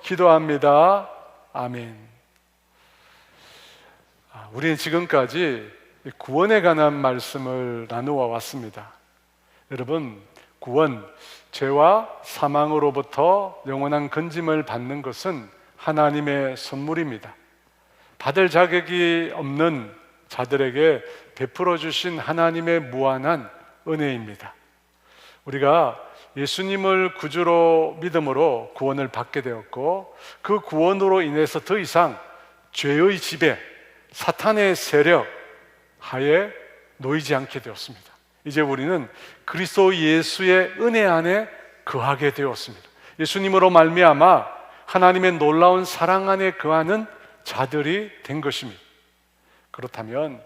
기도합니다. 아멘. 우리는 지금까지 구원에 관한 말씀을 나누어 왔습니다. 여러분, 구원, 죄와 사망으로부터 영원한 건짐을 받는 것은 하나님의 선물입니다. 받을 자격이 없는 자들에게 베풀어 주신 하나님의 무한한 은혜입니다. 우리가 예수님을 구주로 믿음으로 구원을 받게 되었고, 그 구원으로 인해서 더 이상 죄의 지배, 사탄의 세력 하에 놓이지 않게 되었습니다. 이제 우리는 그리스도 예수의 은혜 안에 거하게 되었습니다. 예수님으로 말미암아 하나님의 놀라운 사랑 안에 거하는 자들이 된 것입니다. 그렇다면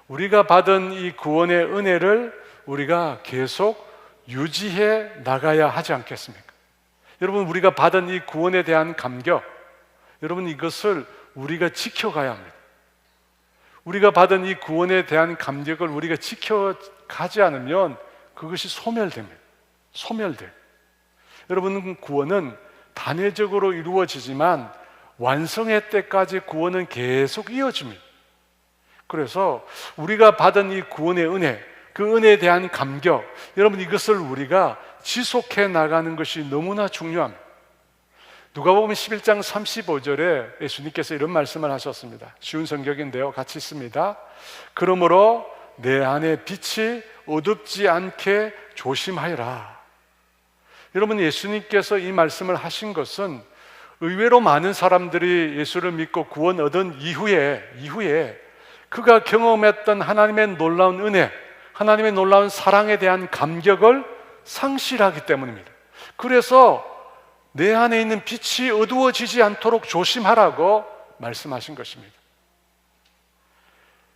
우리가 받은 이 구원의 은혜를 우리가 계속 유지해 나가야 하지 않겠습니까? 여러분, 우리가 받은 이 구원에 대한 감격, 여러분, 이것을 우리가 지켜가야 합니다. 우리가 받은 이 구원에 대한 감격을 우리가 지켜가지 않으면 그것이 소멸됩니다. 소멸돼요. 여러분, 구원은 단회적으로 이루어지지만 완성의 때까지 구원은 계속 이어집니다. 그래서 우리가 받은 이 구원의 은혜, 그 은혜에 대한 감격, 여러분, 이것을 우리가 지속해 나가는 것이 너무나 중요합니다. 누가복음 11장 35절에 예수님께서 이런 말씀을 하셨습니다. 쉬운 성경인데요, 같이 읽습니다. 그러므로 내 안에 빛이 어둡지 않게 조심하여라. 여러분, 예수님께서 이 말씀을 하신 것은 의외로 많은 사람들이 예수를 믿고 구원 얻은 이후에 그가 경험했던 하나님의 놀라운 은혜, 하나님의 놀라운 사랑에 대한 감격을 상실하기 때문입니다. 그래서 내 안에 있는 빛이 어두워지지 않도록 조심하라고 말씀하신 것입니다.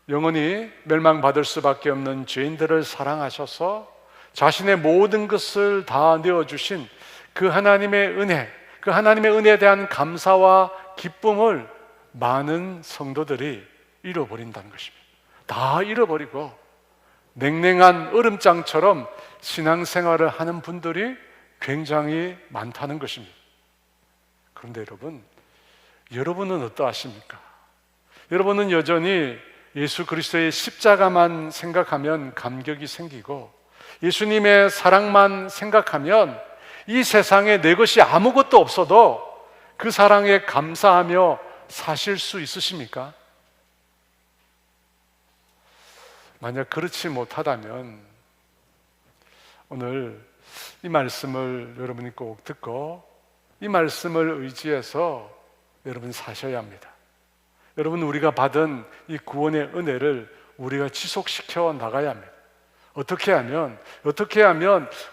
영원히 멸망받을 수밖에 없는 죄인들을 사랑하셔서 자신의 모든 것을 다 내어주신 그 하나님의 은혜, 그 하나님의 은혜에 대한 감사와 기쁨을 많은 성도들이 잃어버린다는 것입니다. 다 잃어버리고 냉랭한 얼음장처럼 신앙생활을 하는 분들이 굉장히 많다는 것입니다. 그런데 여러분은 어떠하십니까? 여러분은 여전히 예수 그리스도의 십자가만 생각하면 감격이 생기고, 예수님의 사랑만 생각하면 이 세상에 내 것이 아무것도 없어도 그 사랑에 감사하며 사실 수 있으십니까? 만약 그렇지 못하다면 오늘 이 말씀을 여러분이 꼭 듣고 이 말씀을 의지해서 여러분 사셔야 합니다. 여러분, 우리가 받은 이 구원의 은혜를 우리가 지속시켜 나가야 합니다. 어떻게 하면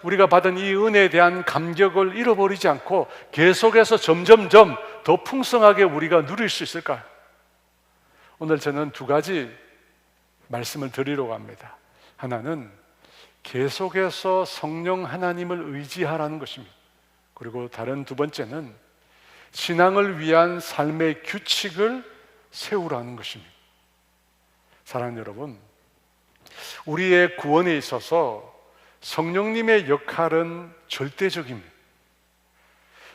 우리가 받은 이 은혜에 대한 감격을 잃어버리지 않고 계속해서 점점점 더 풍성하게 우리가 누릴 수 있을까요? 오늘 저는 두 가지 말씀을 드리려고 합니다. 하나는 계속해서 성령 하나님을 의지하라는 것입니다. 그리고 다른 두 번째는 신앙을 위한 삶의 규칙을 세우라는 것입니다. 사랑하는 여러분, 우리의 구원에 있어서 성령님의 역할은 절대적입니다.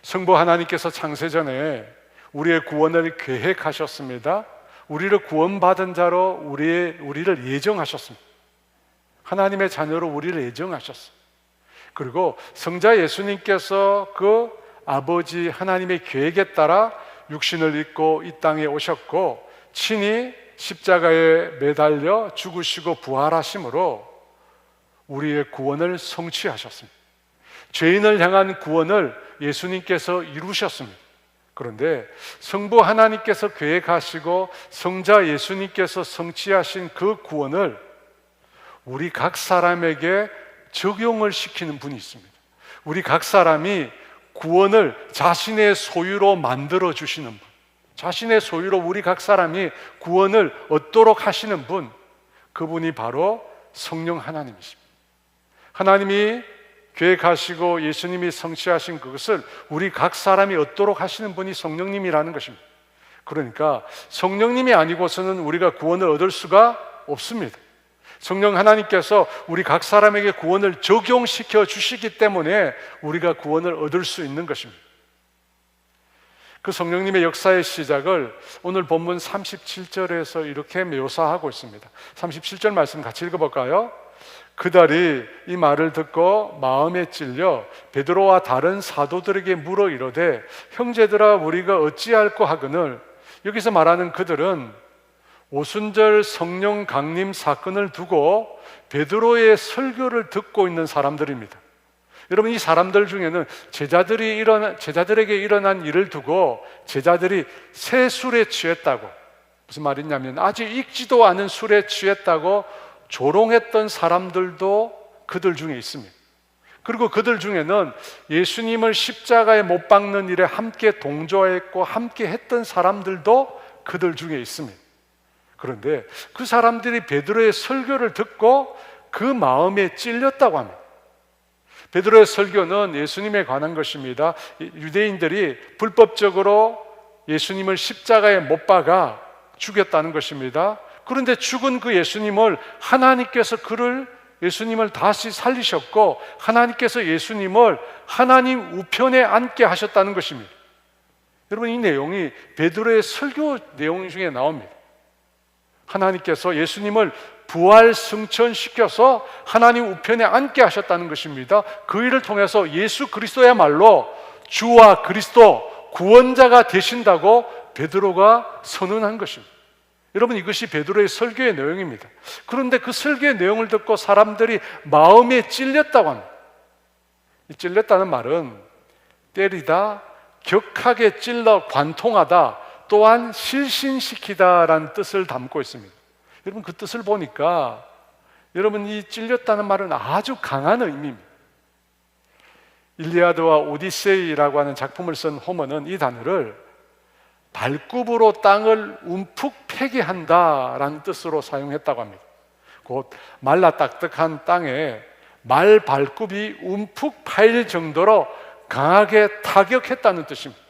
성부 하나님께서 창세전에 우리의 구원을 계획하셨습니다. 우리를 구원받은 자로 우리를 예정하셨습니다. 하나님의 자녀로 우리를 예정하셨습니다. 그리고 성자 예수님께서 그 아버지 하나님의 계획에 따라 육신을 입고 이 땅에 오셨고 친히 십자가에 매달려 죽으시고 부활하심으로 우리의 구원을 성취하셨습니다. 죄인을 향한 구원을 예수님께서 이루셨습니다. 그런데 성부 하나님께서 계획하시고 성자 예수님께서 성취하신 그 구원을 우리 각 사람에게 적용을 시키는 분이 있습니다. 우리 각 사람이 구원을 자신의 소유로 만들어 주시는 분, 자신의 소유로 우리 각 사람이 구원을 얻도록 하시는 분, 그분이 바로 성령 하나님이십니다. 하나님이 계획하시고 예수님이 성취하신 그것을 우리 각 사람이 얻도록 하시는 분이 성령님이라는 것입니다. 그러니까 성령님이 아니고서는 우리가 구원을 얻을 수가 없습니다. 성령 하나님께서 우리 각 사람에게 구원을 적용시켜 주시기 때문에 우리가 구원을 얻을 수 있는 것입니다. 그 성령님의 역사의 시작을 오늘 본문 37절에서 이렇게 묘사하고 있습니다. 37절 말씀 같이 읽어볼까요? 그달이 이 말을 듣고 마음에 찔려 베드로와 다른 사도들에게 물어 이르되 형제들아 우리가 어찌할꼬 하거늘. 여기서 말하는 그들은 오순절 성령 강림 사건을 두고 베드로의 설교를 듣고 있는 사람들입니다. 여러분, 이 사람들 중에는 제자들에게 일어난 일을 두고 제자들이 새 술에 취했다고, 무슨 말이냐면 아직 익지도 않은 술에 취했다고 조롱했던 사람들도 그들 중에 있습니다. 그리고 그들 중에는 예수님을 십자가에 못 박는 일에 함께 동조했고 함께 했던 사람들도 그들 중에 있습니다. 그런데 그 사람들이 베드로의 설교를 듣고 그 마음에 찔렸다고 합니다. 베드로의 설교는 예수님에 관한 것입니다. 유대인들이 불법적으로 예수님을 십자가에 못 박아 죽였다는 것입니다. 그런데 죽은 그 예수님을 하나님께서 예수님을 다시 살리셨고 하나님께서 예수님을 하나님 우편에 앉게 하셨다는 것입니다. 여러분, 이 내용이 베드로의 설교 내용 중에 나옵니다. 하나님께서 예수님을 부활 승천시켜서 하나님 우편에 앉게 하셨다는 것입니다. 그 일을 통해서 예수 그리스도야말로 주와 그리스도 구원자가 되신다고 베드로가 선언한 것입니다. 여러분, 이것이 베드로의 설교의 내용입니다. 그런데 그 설교의 내용을 듣고 사람들이 마음에 찔렸다고 합니다. 찔렸다는 말은 때리다, 격하게 찔러 관통하다, 또한 실신시키다라는 뜻을 담고 있습니다. 여러분, 그 뜻을 보니까 여러분, 이 찔렸다는 말은 아주 강한 의미입니다. 일리아드와 오디세이라고 하는 작품을 쓴 호머는 이 단어를 발굽으로 땅을 움푹 패게 한다라는 뜻으로 사용했다고 합니다. 곧 말라 딱딱한 땅에 말 발굽이 움푹 파일 정도로 강하게 타격했다는 뜻입니다.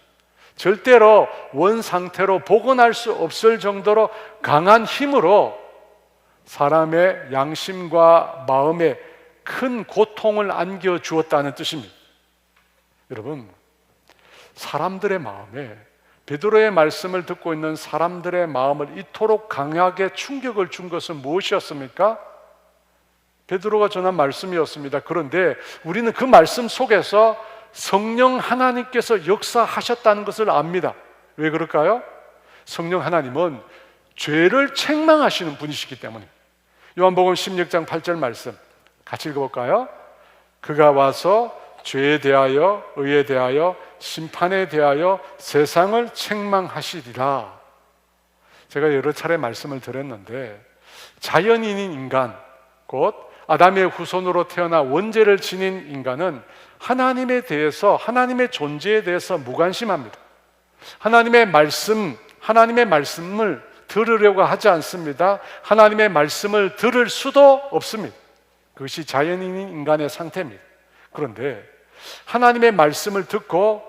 절대로 원 상태로 복원할 수 없을 정도로 강한 힘으로 사람의 양심과 마음에 큰 고통을 안겨주었다는 뜻입니다. 여러분, 사람들의 마음에, 베드로의 말씀을 듣고 있는 사람들의 마음을 이토록 강하게 충격을 준 것은 무엇이었습니까? 베드로가 전한 말씀이었습니다. 그런데 우리는 그 말씀 속에서 성령 하나님께서 역사하셨다는 것을 압니다. 왜 그럴까요? 성령 하나님은 죄를 책망하시는 분이시기 때문입니다. 요한복음 16장 8절 말씀 같이 읽어볼까요? 그가 와서 죄에 대하여, 의에 대하여, 심판에 대하여 세상을 책망하시리라. 제가 여러 차례 말씀을 드렸는데 자연인인 인간, 곧 아담의 후손으로 태어나 원죄를 지닌 인간은 하나님에 대해서, 하나님의 존재에 대해서 무관심합니다. 하나님의 말씀을 들으려고 하지 않습니다. 하나님의 말씀을 들을 수도 없습니다. 그것이 자연인인 인간의 상태입니다. 그런데 하나님의 말씀을 듣고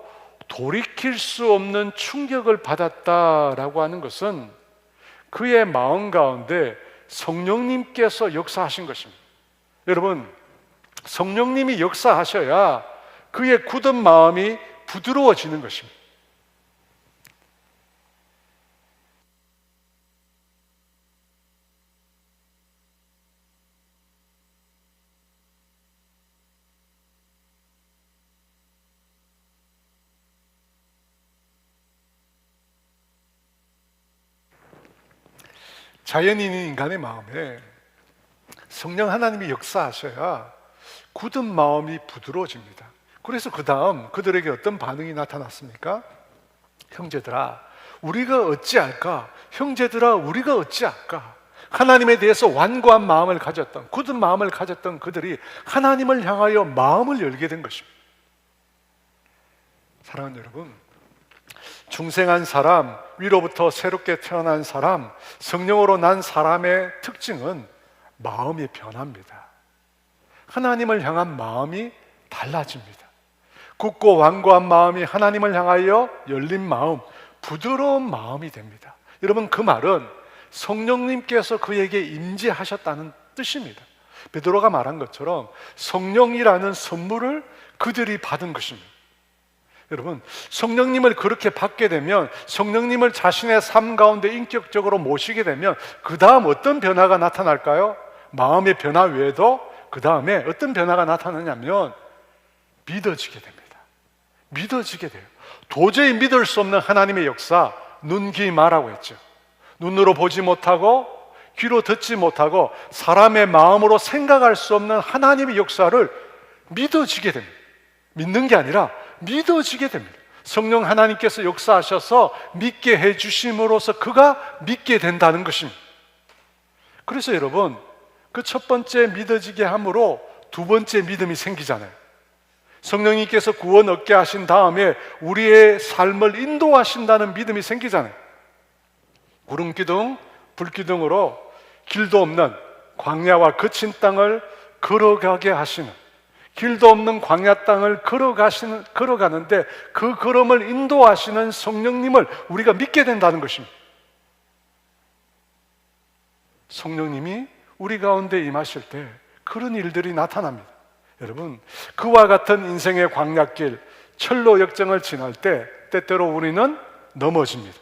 돌이킬 수 없는 충격을 받았다라고 하는 것은 그의 마음 가운데 성령님께서 역사하신 것입니다. 여러분, 성령님이 역사하셔야 그의 굳은 마음이 부드러워지는 것입니다. 자연인인 인간의 마음에 성령 하나님이 역사하셔야 굳은 마음이 부드러워집니다. 그래서 그 다음 그들에게 어떤 반응이 나타났습니까? 형제들아 우리가 어찌할까? 형제들아 우리가 어찌할까? 하나님에 대해서 완고한 마음을 가졌던, 굳은 마음을 가졌던 그들이 하나님을 향하여 마음을 열게 된 것입니다. 사랑하는 여러분, 중생한 사람, 위로부터 새롭게 태어난 사람, 성령으로 난 사람의 특징은 마음이 변합니다. 하나님을 향한 마음이 달라집니다. 굳고 완고한 마음이 하나님을 향하여 열린 마음, 부드러운 마음이 됩니다. 여러분, 그 말은 성령님께서 그에게 임재하셨다는 뜻입니다. 베드로가 말한 것처럼 성령이라는 선물을 그들이 받은 것입니다. 여러분, 성령님을 그렇게 받게 되면, 성령님을 자신의 삶 가운데 인격적으로 모시게 되면 그 다음 어떤 변화가 나타날까요? 마음의 변화 외에도 그 다음에 어떤 변화가 나타나냐면 믿어지게 됩니다. 믿어지게 돼요. 도저히 믿을 수 없는 하나님의 역사, 눈기마라고 했죠. 눈으로 보지 못하고 귀로 듣지 못하고 사람의 마음으로 생각할 수 없는 하나님의 역사를 믿어지게 됩니다. 믿는 게 아니라 믿어지게 됩니다. 성령 하나님께서 역사하셔서 믿게 해주심으로써 그가 믿게 된다는 것입니다. 그래서 여러분, 그 첫 번째 믿어지게 함으로 두 번째 믿음이 생기잖아요. 성령님께서 구원 얻게 하신 다음에 우리의 삶을 인도하신다는 믿음이 생기잖아요. 구름기둥, 불기둥으로 길도 없는 광야와 거친 땅을 걸어가게 하시는, 길도 없는 광야 땅을 걸어가는데 그 걸음을 인도하시는 성령님을 우리가 믿게 된다는 것입니다. 성령님이 우리 가운데 임하실 때 그런 일들이 나타납니다. 여러분, 그와 같은 인생의 광야길, 철로 역정을 지날 때 때때로 우리는 넘어집니다.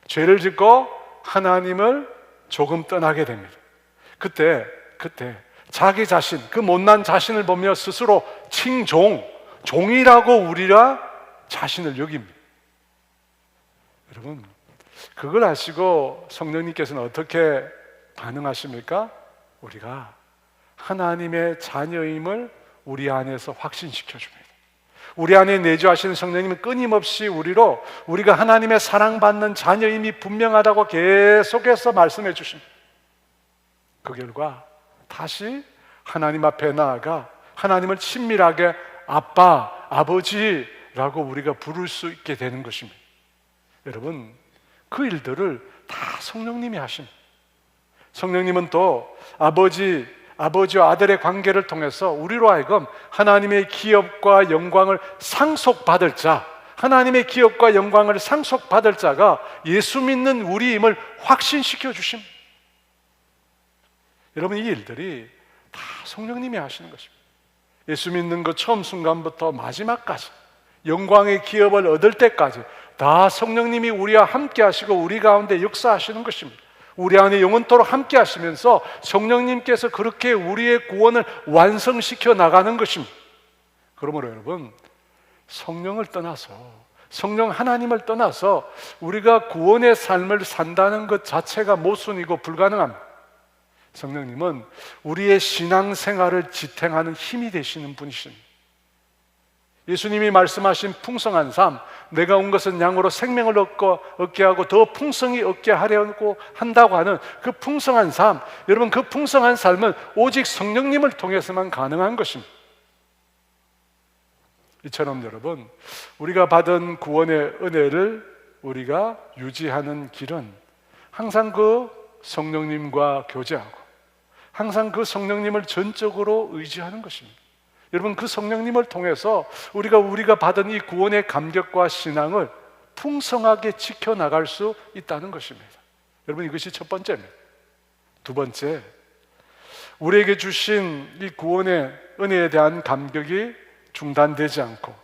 죄를 짓고 하나님을 조금 떠나게 됩니다. 그때 자기 자신, 그 못난 자신을 보며 스스로 종이라고 우리가 자신을 여깁니다. 여러분, 그걸 아시고 성령님께서는 어떻게 반응하십니까? 우리가 하나님의 자녀임을 우리 안에서 확신시켜 줍니다. 우리 안에 내주하시는 성령님은 끊임없이 우리가 하나님의 사랑받는 자녀임이 분명하다고 계속해서 말씀해 주십니다. 그 결과 다시 하나님 앞에 나아가 하나님을 친밀하게 아빠, 아버지라고 우리가 부를 수 있게 되는 것입니다. 여러분, 그 일들을 다 성령님이 하십니다. 성령님은 또 아버지와 아들의 관계를 통해서 우리로 하여금 하나님의 기업과 영광을 상속받을 자, 하나님의 기업과 영광을 상속받을 자가 예수 믿는 우리임을 확신시켜 주십니다. 여러분, 이 일들이 다 성령님이 하시는 것입니다. 예수 믿는 것 처음 순간부터 마지막까지 영광의 기업을 얻을 때까지 다 성령님이 우리와 함께 하시고 우리 가운데 역사하시는 것입니다. 우리 안에 영원토록 함께 하시면서 성령님께서 그렇게 우리의 구원을 완성시켜 나가는 것입니다. 그러므로 여러분, 성령을 떠나서, 성령 하나님을 떠나서 우리가 구원의 삶을 산다는 것 자체가 모순이고 불가능합니다. 성령님은 우리의 신앙생활을 지탱하는 힘이 되시는 분이십니다. 예수님이 말씀하신 풍성한 삶, 내가 온 것은 양으로 생명을 얻게 하고 더 풍성히 얻게 하려고 한다고 하는 그 풍성한 삶, 여러분, 그 풍성한 삶은 오직 성령님을 통해서만 가능한 것입니다. 이처럼 여러분, 우리가 받은 구원의 은혜를 우리가 유지하는 길은 항상 그 성령님과 교제하고 항상 그 성령님을 전적으로 의지하는 것입니다. 여러분, 그 성령님을 통해서 우리가 받은 이 구원의 감격과 신앙을 풍성하게 지켜나갈 수 있다는 것입니다. 여러분, 이것이 첫 번째입니다. 두 번째, 우리에게 주신 이 구원의 은혜에 대한 감격이 중단되지 않고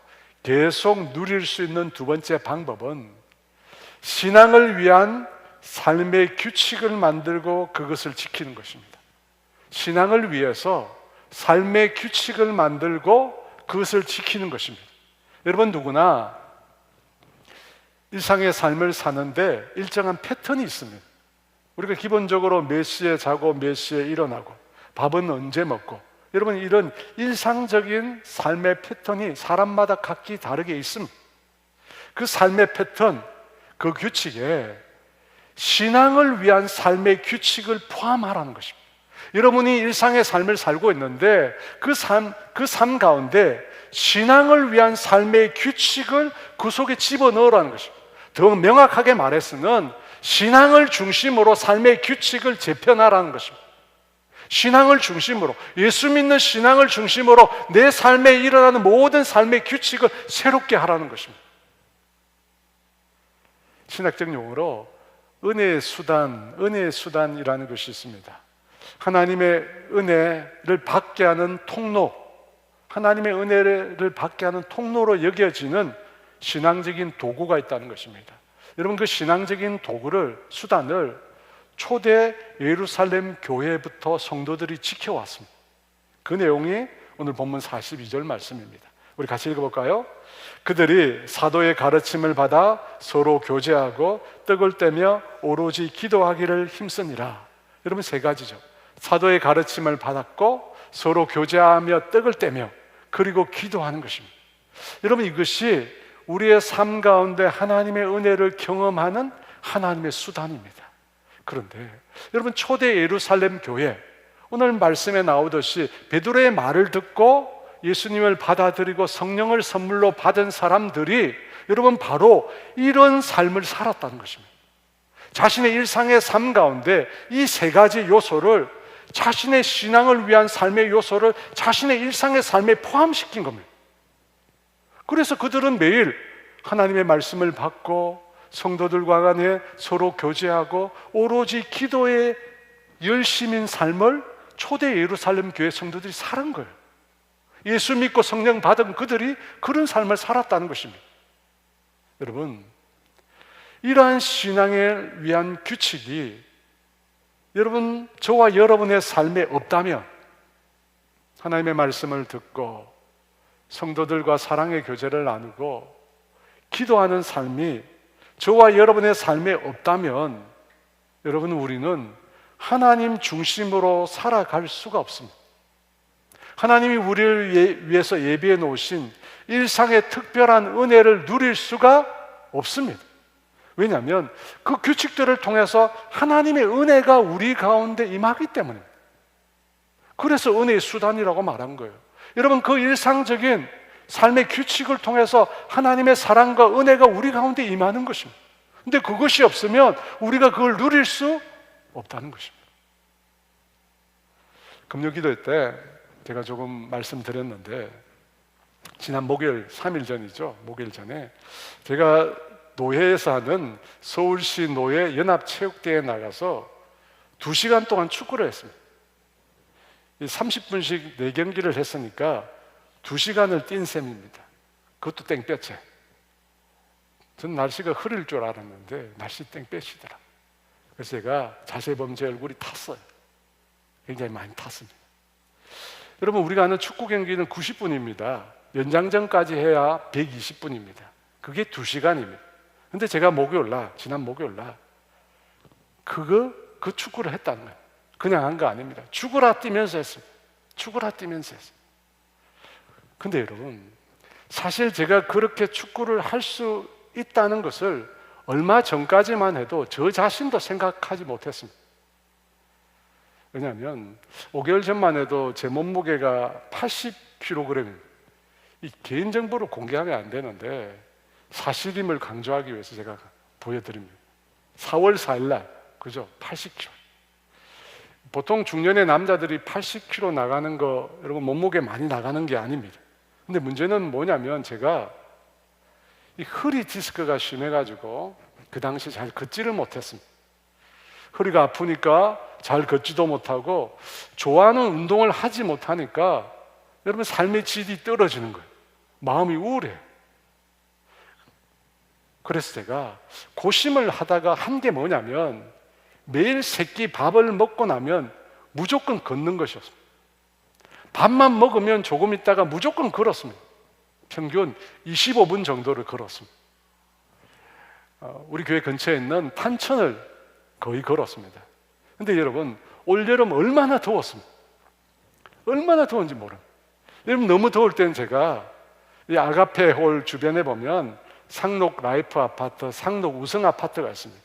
계속 누릴 수 있는 두 번째 방법은 신앙을 위한 삶의 규칙을 만들고 그것을 지키는 것입니다. 신앙을 위해서 삶의 규칙을 만들고 그것을 지키는 것입니다. 여러분, 누구나 일상의 삶을 사는데 일정한 패턴이 있습니다. 우리가 기본적으로 몇 시에 자고 몇 시에 일어나고 밥은 언제 먹고, 여러분, 이런 일상적인 삶의 패턴이 사람마다 각기 다르게 있습니다. 그 삶의 패턴, 그 규칙에 신앙을 위한 삶의 규칙을 포함하라는 것입니다. 여러분이 일상의 삶을 살고 있는데 그 삶 가운데 신앙을 위한 삶의 규칙을 그 속에 집어넣으라는 것입니다. 더 명확하게 말해서는 신앙을 중심으로 삶의 규칙을 재편하라는 것입니다. 신앙을 중심으로, 예수 믿는 신앙을 중심으로 내 삶에 일어나는 모든 삶의 규칙을 새롭게 하라는 것입니다. 신학적 용어로 은혜의 수단이라는 것이 있습니다. 하나님의 은혜를 받게 하는 통로, 하나님의 은혜를 받게 하는 통로로 여겨지는 신앙적인 도구가 있다는 것입니다. 여러분, 그 신앙적인 도구를, 수단을 초대 예루살렘 교회부터 성도들이 지켜왔습니다. 그 내용이 오늘 본문 42절 말씀입니다. 우리 같이 읽어볼까요? 그들이 사도의 가르침을 받아 서로 교제하고 떡을 떼며 오로지 기도하기를 힘쓰니라. 여러분, 세 가지죠. 사도의 가르침을 받았고 서로 교제하며 떡을 떼며 그리고 기도하는 것입니다. 여러분, 이것이 우리의 삶 가운데 하나님의 은혜를 경험하는 하나님의 수단입니다. 그런데 여러분, 초대 예루살렘 교회, 오늘 말씀에 나오듯이 베드로의 말을 듣고 예수님을 받아들이고 성령을 선물로 받은 사람들이 여러분 바로 이런 삶을 살았다는 것입니다. 자신의 일상의 삶 가운데 이 세 가지 요소를, 자신의 신앙을 위한 삶의 요소를 자신의 일상의 삶에 포함시킨 겁니다. 그래서 그들은 매일 하나님의 말씀을 받고 성도들과 간에 서로 교제하고 오로지 기도에 열심인 삶을 초대 예루살렘 교회 성도들이 살은 거예요. 예수 믿고 성령 받은 그들이 그런 삶을 살았다는 것입니다. 여러분, 이러한 신앙을 위한 규칙이 여러분, 저와 여러분의 삶에 없다면, 하나님의 말씀을 듣고 성도들과 사랑의 교제를 나누고 기도하는 삶이 저와 여러분의 삶에 없다면, 여러분, 우리는 하나님 중심으로 살아갈 수가 없습니다. 하나님이 우리를 위해서 예비해 놓으신 일상의 특별한 은혜를 누릴 수가 없습니다. 왜냐하면 그 규칙들을 통해서 하나님의 은혜가 우리 가운데 임하기 때문입니다. 그래서 은혜의 수단이라고 말한 거예요. 여러분, 그 일상적인 삶의 규칙을 통해서 하나님의 사랑과 은혜가 우리 가운데 임하는 것입니다. 근데 그것이 없으면 우리가 그걸 누릴 수 없다는 것입니다. 금요 기도 때 제가 조금 말씀드렸는데, 지난 목요일 3일 전이죠. 목요일 전에 제가 노회에서 하는 서울시 노회 연합체육대회에 나가서 2시간 동안 축구를 했습니다. 30분씩 4경기를 했으니까 2시간을 뛴 셈입니다. 그것도 땡볕에. 전 날씨가 흐릴 줄 알았는데 날씨 땡볕이더라. 그래서 제가 자세히 보면 제 얼굴이 탔어요. 굉장히 많이 탔습니다. 여러분, 우리가 아는 축구 경기는 90분입니다. 연장전까지 해야 120분입니다. 그게 2시간입니다. 근데 제가 지난 목요일 날 그 축구를 했다는 거예요. 그냥 한 거 아닙니다. 죽으라 뛰면서 했습니다. 죽으라 뛰면서 했습니다. 근데 여러분, 사실 제가 그렇게 축구를 할 수 있다는 것을 얼마 전까지만 해도 저 자신도 생각하지 못했습니다. 왜냐하면 5개월 전만 해도 제 몸무게가 80kg입니다. 이 개인정보를 공개하면 안 되는데 사실임을 강조하기 위해서 제가 보여드립니다. 4월 4일 날, 그죠? 80kg. 보통 중년의 남자들이 80kg 나가는 거, 여러분, 몸무게 많이 나가는 게 아닙니다. 근데 문제는 뭐냐면 제가 이 허리 디스크가 심해가지고 그 당시 잘 걷지를 못했습니다. 허리가 아프니까 잘 걷지도 못하고 좋아하는 운동을 하지 못하니까 여러분, 삶의 질이 떨어지는 거예요. 마음이 우울해요. 그래서 제가 고심을 하다가 한 게 뭐냐면 매일 세끼 밥을 먹고 나면 무조건 걷는 것이었습니다. 밥만 먹으면 조금 있다가 무조건 걸었습니다. 평균 25분 정도를 걸었습니다. 우리 교회 근처에 있는 탄천을 거의 걸었습니다. 근데 여러분, 올여름 얼마나 더웠습니까? 얼마나 더운지 모릅니다. 여러분, 너무 더울 때는 제가 이 아가페 홀 주변에 보면 상록 라이프 아파트, 상록 우성 아파트가 있습니다.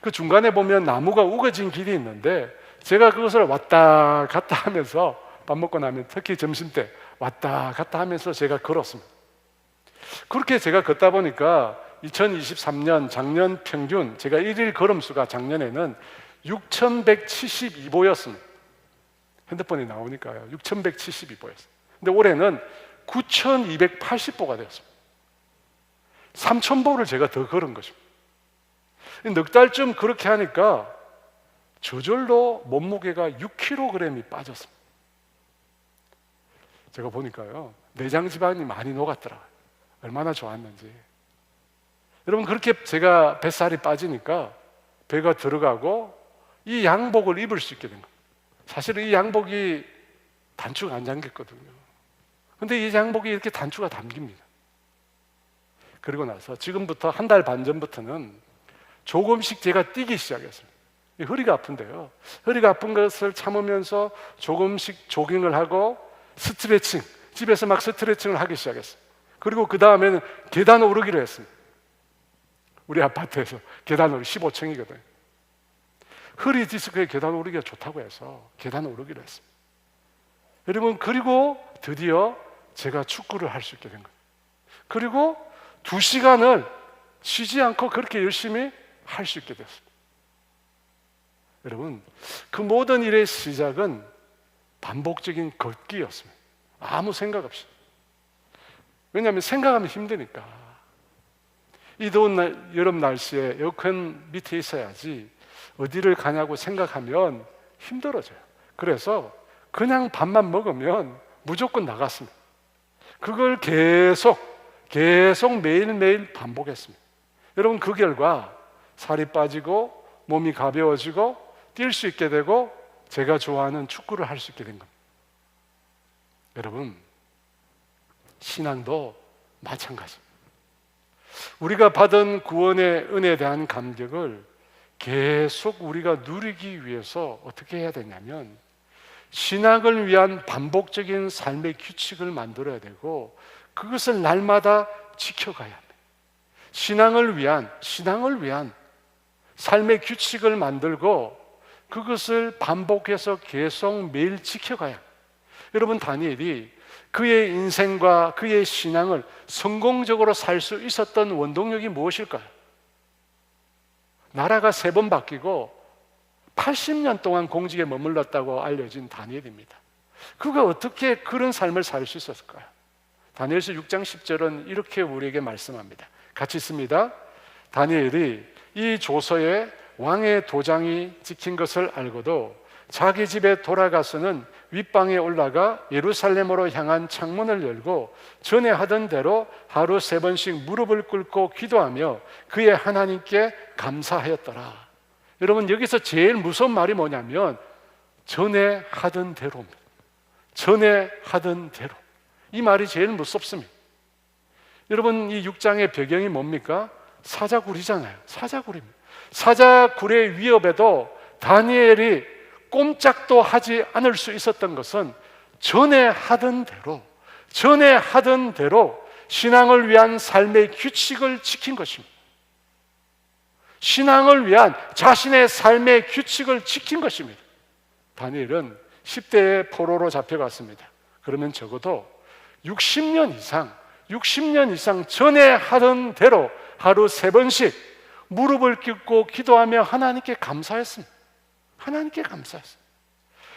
그 중간에 보면 나무가 우거진 길이 있는데 제가 그것을 왔다 갔다 하면서 밥 먹고 나면 특히 점심때 왔다 갔다 하면서 제가 걸었습니다. 그렇게 제가 걷다 보니까 2023년 작년 평균 제가 1일 걸음수가 작년에는 6,172보였습니다. 핸드폰이 나오니까요. 6,172보였어요. 근데 올해는 9,280보가 되었습니다. 3,000보를 제가 더 걸은 것입니다. 넉 달쯤 그렇게 하니까 저절로 몸무게가 6kg이 빠졌습니다. 제가 보니까요, 내장 지방이 많이 녹았더라고요. 얼마나 좋았는지. 여러분, 그렇게 제가 뱃살이 빠지니까 배가 들어가고 이 양복을 입을 수 있게 된 거예요. 사실은 이 양복이 단추가 안 잠겼거든요. 근데 이 양복이 이렇게 단추가 잠깁니다. 그리고 나서 지금부터 한 달 반 전부터는 조금씩 제가 뛰기 시작했어요. 허리가 아픈데요, 허리가 아픈 것을 참으면서 조금씩 조깅을 하고 스트레칭, 집에서 막 스트레칭을 하기 시작했어요. 그리고 그 다음에는 계단 오르기를 했습니다. 우리 아파트에서 계단 오르기 15층이거든요. 허리 디스크에 계단 오르기가 좋다고 해서 계단 오르기를 했습니다. 여러분, 그리고 드디어 제가 축구를 할 수 있게 된 거예요. 그리고 2시간을 쉬지 않고 그렇게 열심히 할 수 있게 됐습니다. 여러분, 그 모든 일의 시작은 반복적인 걷기였습니다. 아무 생각 없이. 왜냐하면 생각하면 힘드니까. 이 더운 여름 날씨에 에어컨 밑에 있어야지 어디를 가냐고 생각하면 힘들어져요. 그래서 그냥 밥만 먹으면 무조건 나갔습니다. 그걸 계속 매일매일 반복했습니다. 여러분, 그 결과 살이 빠지고 몸이 가벼워지고 뛸 수 있게 되고 제가 좋아하는 축구를 할 수 있게 된 겁니다. 여러분, 신앙도 마찬가지입니다. 우리가 받은 구원의 은혜에 대한 감격을 계속 우리가 누리기 위해서 어떻게 해야 되냐면 신앙을 위한 반복적인 삶의 규칙을 만들어야 되고 그것을 날마다 지켜가야 합니다. 신앙을 위한 삶의 규칙을 만들고 그것을 반복해서 계속 매일 지켜가야 합니다. 여러분, 다니엘이 그의 인생과 그의 신앙을 성공적으로 살 수 있었던 원동력이 무엇일까요? 나라가 3번 바뀌고 80년 동안 공직에 머물렀다고 알려진 다니엘입니다. 그가 어떻게 그런 삶을 살 수 있었을까요? 다니엘서 6장 10절은 이렇게 우리에게 말씀합니다. 같이 읽습니다. 다니엘이 이 조서에 왕의 도장이 찍힌 것을 알고도 자기 집에 돌아가서는 윗방에 올라가 예루살렘으로 향한 창문을 열고 전에 하던 대로 하루 3번씩 무릎을 꿇고 기도하며 그의 하나님께 감사하였더라. 여러분, 여기서 제일 무서운 말이 뭐냐면 전에 하던 대로입니다. 전에 하던 대로. 이 말이 제일 무섭습니다. 여러분, 이 6장의 배경이 뭡니까? 사자굴이잖아요. 사자굴입니다. 사자굴의 위협에도 다니엘이 꼼짝도 하지 않을 수 있었던 것은 전에 하던 대로 신앙을 위한 삶의 규칙을 지킨 것입니다. 신앙을 위한 자신의 삶의 규칙을 지킨 것입니다. 다니엘은 10대의 포로로 잡혀갔습니다. 그러면 적어도 60년 이상 전에 하던 대로 하루 3번씩 무릎을 꿇고 기도하며 하나님께 감사했습니다. 하나님께 감사했어요.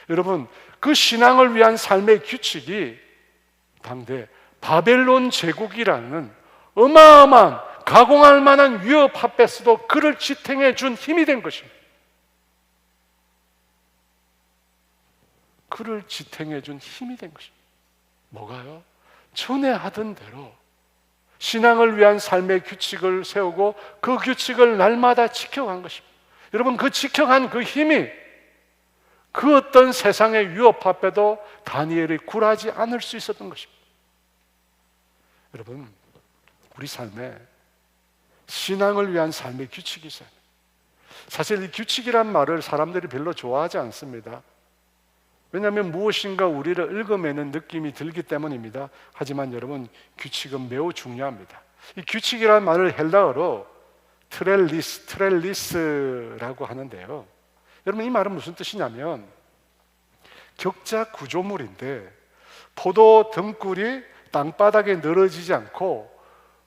여러분, 그 신앙을 위한 삶의 규칙이 당대 바벨론 제국이라는 어마어마한 가공할 만한 위협 앞에서도 그를 지탱해 준 힘이 된 것입니다. 그를 지탱해 준 힘이 된 것입니다. 뭐가요? 전에 하던 대로 신앙을 위한 삶의 규칙을 세우고 그 규칙을 날마다 지켜간 것입니다. 여러분, 그 지켜간 그 힘이 그 어떤 세상의 위협 앞에도 다니엘이 굴하지 않을 수 있었던 것입니다. 여러분, 우리 삶에 신앙을 위한 삶의 규칙이 있어요. 사실 이 규칙이란 말을 사람들이 별로 좋아하지 않습니다. 왜냐하면 무엇인가 우리를 얽어매는 느낌이 들기 때문입니다. 하지만 여러분, 규칙은 매우 중요합니다. 이 규칙이란 말을 헬라어로 트렐리스라고 하는데요. 여러분, 이 말은 무슨 뜻이냐면 격자 구조물인데 포도 등굴이 땅바닥에 늘어지지 않고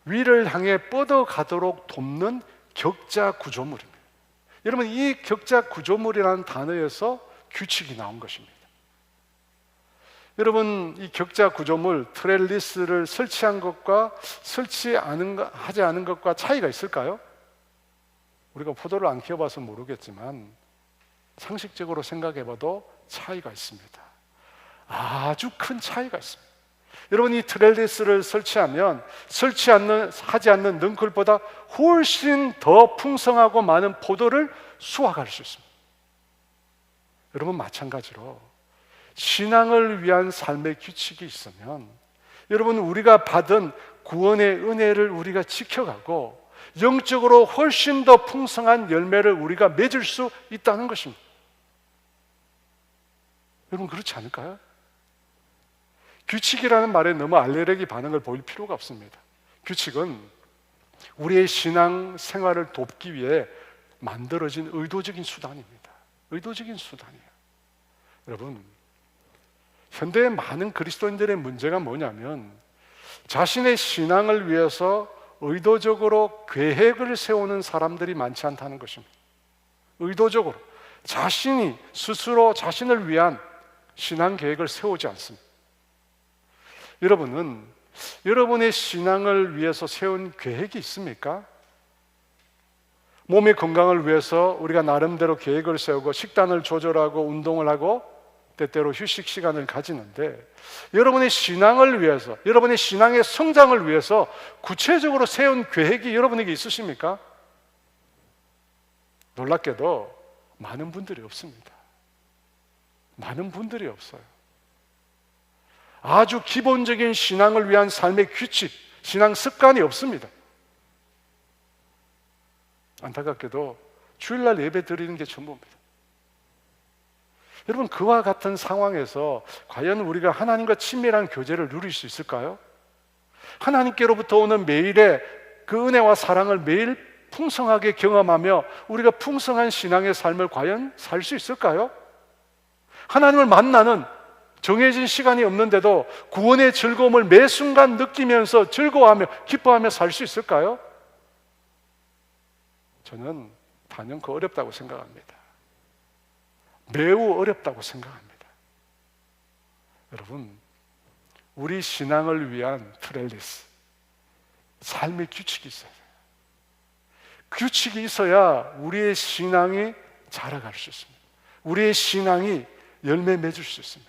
위를 향해 뻗어가도록 돕는 격자 구조물입니다. 여러분, 이 격자 구조물이라는 단어에서 규칙이 나온 것입니다. 여러분, 이 격자 구조물 트렐리스를 설치한 것과 하지 않은 것과 차이가 있을까요? 우리가 포도를 안 키워봐서 모르겠지만 상식적으로 생각해봐도 차이가 있습니다. 아주 큰 차이가 있습니다. 여러분, 이 트렐리스를 하지 않는 넝쿨보다 훨씬 더 풍성하고 많은 포도를 수확할 수 있습니다. 여러분, 마찬가지로 신앙을 위한 삶의 규칙이 있으면 여러분, 우리가 받은 구원의 은혜를 우리가 지켜가고 영적으로 훨씬 더 풍성한 열매를 우리가 맺을 수 있다는 것입니다. 여러분, 그렇지 않을까요? 규칙이라는 말에 너무 알레르기 반응을 보일 필요가 없습니다. 규칙은 우리의 신앙 생활을 돕기 위해 만들어진 의도적인 수단입니다. 의도적인 수단이에요. 여러분, 현대의 많은 그리스도인들의 문제가 뭐냐면 자신의 신앙을 위해서 의도적으로 계획을 세우는 사람들이 많지 않다는 것입니다. 의도적으로 자신이 스스로 자신을 위한 신앙 계획을 세우지 않습니다. 여러분은 여러분의 신앙을 위해서 세운 계획이 있습니까? 몸의 건강을 위해서 우리가 나름대로 계획을 세우고 식단을 조절하고 운동을 하고 때때로 휴식 시간을 가지는데 여러분의 신앙을 위해서, 여러분의 신앙의 성장을 위해서 구체적으로 세운 계획이 여러분에게 있으십니까? 놀랍게도 많은 분들이 없습니다. 많은 분들이 없어요. 아주 기본적인 신앙을 위한 삶의 규칙, 신앙 습관이 없습니다. 안타깝게도 주일날 예배 드리는 게 전부입니다. 여러분, 그와 같은 상황에서 과연 우리가 하나님과 친밀한 교제를 누릴 수 있을까요? 하나님께로부터 오는 매일의 그 은혜와 사랑을 매일 풍성하게 경험하며 우리가 풍성한 신앙의 삶을 과연 살 수 있을까요? 하나님을 만나는 정해진 시간이 없는데도 구원의 즐거움을 매 순간 느끼면서 즐거워하며 기뻐하며 살 수 있을까요? 저는 단연코 어렵다고 생각합니다. 매우 어렵다고 생각합니다. 여러분, 우리 신앙을 위한 트렐리스, 삶의 규칙이 있어야 돼요. 규칙이 있어야 우리의 신앙이 자라갈 수 있습니다. 우리의 신앙이 열매 맺을 수 있습니다.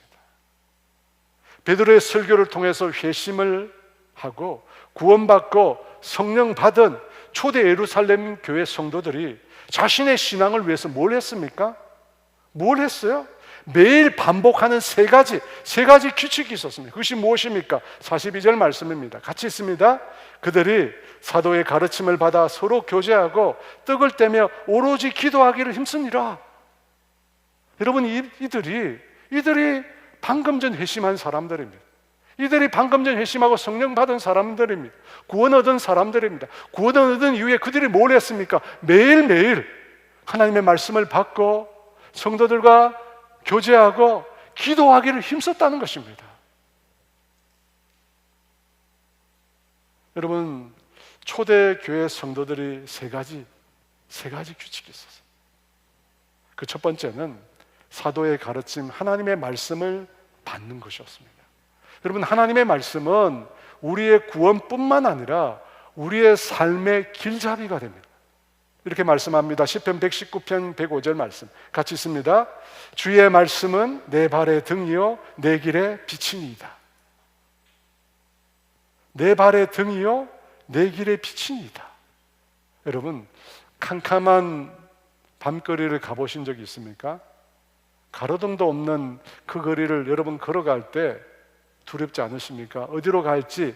베드로의 설교를 통해서 회심을 하고 구원받고 성령 받은 초대 예루살렘 교회 성도들이 자신의 신앙을 위해서 뭘 했습니까? 뭘 했어요? 매일 반복하는 세 가지 규칙이 있었습니다. 그것이 무엇입니까? 42절 말씀입니다. 같이 있습니다. 그들이 사도의 가르침을 받아 서로 교제하고 떡을 떼며 오로지 기도하기를 힘쓰니라. 여러분, 이들이 방금 전 회심한 사람들입니다. 이들이 방금 전 회심하고 성령 받은 사람들입니다. 구원 얻은 사람들입니다. 구원 얻은 이후에 그들이 뭘 했습니까? 매일매일 하나님의 말씀을 받고 성도들과 교제하고 기도하기를 힘썼다는 것입니다. 여러분, 초대교회 성도들이 세 가지 규칙이 있었어요. 그 첫 번째는 사도의 가르침, 하나님의 말씀을 받는 것이었습니다. 여러분, 하나님의 말씀은 우리의 구원뿐만 아니라 우리의 삶의 길잡이가 됩니다. 이렇게 말씀합니다. 시편 119편 105절 말씀 같이 있습니다. 주의 말씀은 내 발의 등이요 내 길의 빛이니이다. 내 발의 등이요 내 길의 빛이니이다. 여러분, 캄캄한 밤거리를 가보신 적이 있습니까? 가로등도 없는 그 거리를 여러분 걸어갈 때 두렵지 않으십니까? 어디로 갈지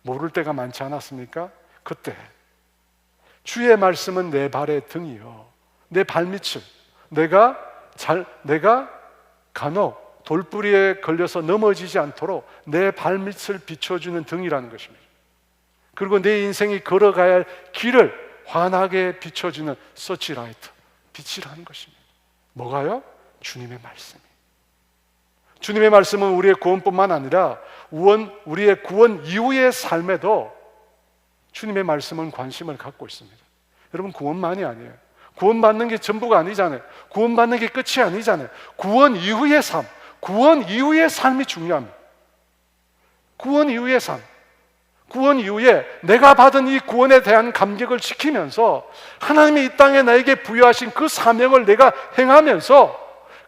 모를 때가 많지 않았습니까? 그때 주의 말씀은 내 발의 등이요 내 발밑을 내가 간혹 돌뿌리에 걸려서 넘어지지 않도록 내 발밑을 비춰주는 등이라는 것입니다. 그리고 내 인생이 걸어가야 할 길을 환하게 비춰주는 서치라이트, 빛이라는 것입니다. 뭐가요? 주님의 말씀이. 주님의 말씀은 우리의 구원뿐만 아니라 우리의 구원 이후의 삶에도 주님의 말씀은 관심을 갖고 있습니다. 여러분, 구원만이 아니에요. 구원받는 게 전부가 아니잖아요. 구원받는 게 끝이 아니잖아요. 구원 이후의 삶이 중요합니다. 구원 이후의 삶. 구원 이후에 내가 받은 이 구원에 대한 감격을 지키면서 하나님이 이 땅에 나에게 부여하신 그 사명을 내가 행하면서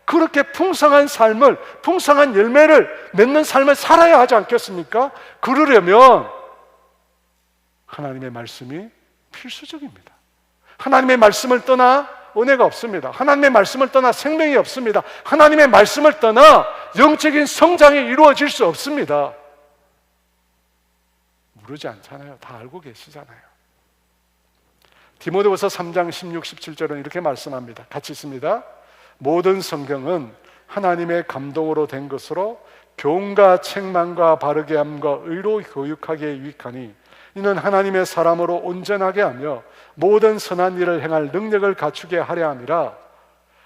그렇게 풍성한 삶을, 풍성한 열매를 맺는 삶을 살아야 하지 않겠습니까? 그러려면 하나님의 말씀이 필수적입니다. 하나님의 말씀을 떠나 은혜가 없습니다. 하나님의 말씀을 떠나 생명이 없습니다. 하나님의 말씀을 떠나 영적인 성장이 이루어질 수 없습니다. 모르지 않잖아요. 다 알고 계시잖아요. 디모데후서 3장 16, 17절은 이렇게 말씀합니다. 같이 있습니다. 모든 성경은 하나님의 감동으로 된 것으로 교훈과 책망과 바르게 함과 의로 교육하기에 유익하니 이는 하나님의 사람으로 온전하게 하며 모든 선한 일을 행할 능력을 갖추게 하려 함이라.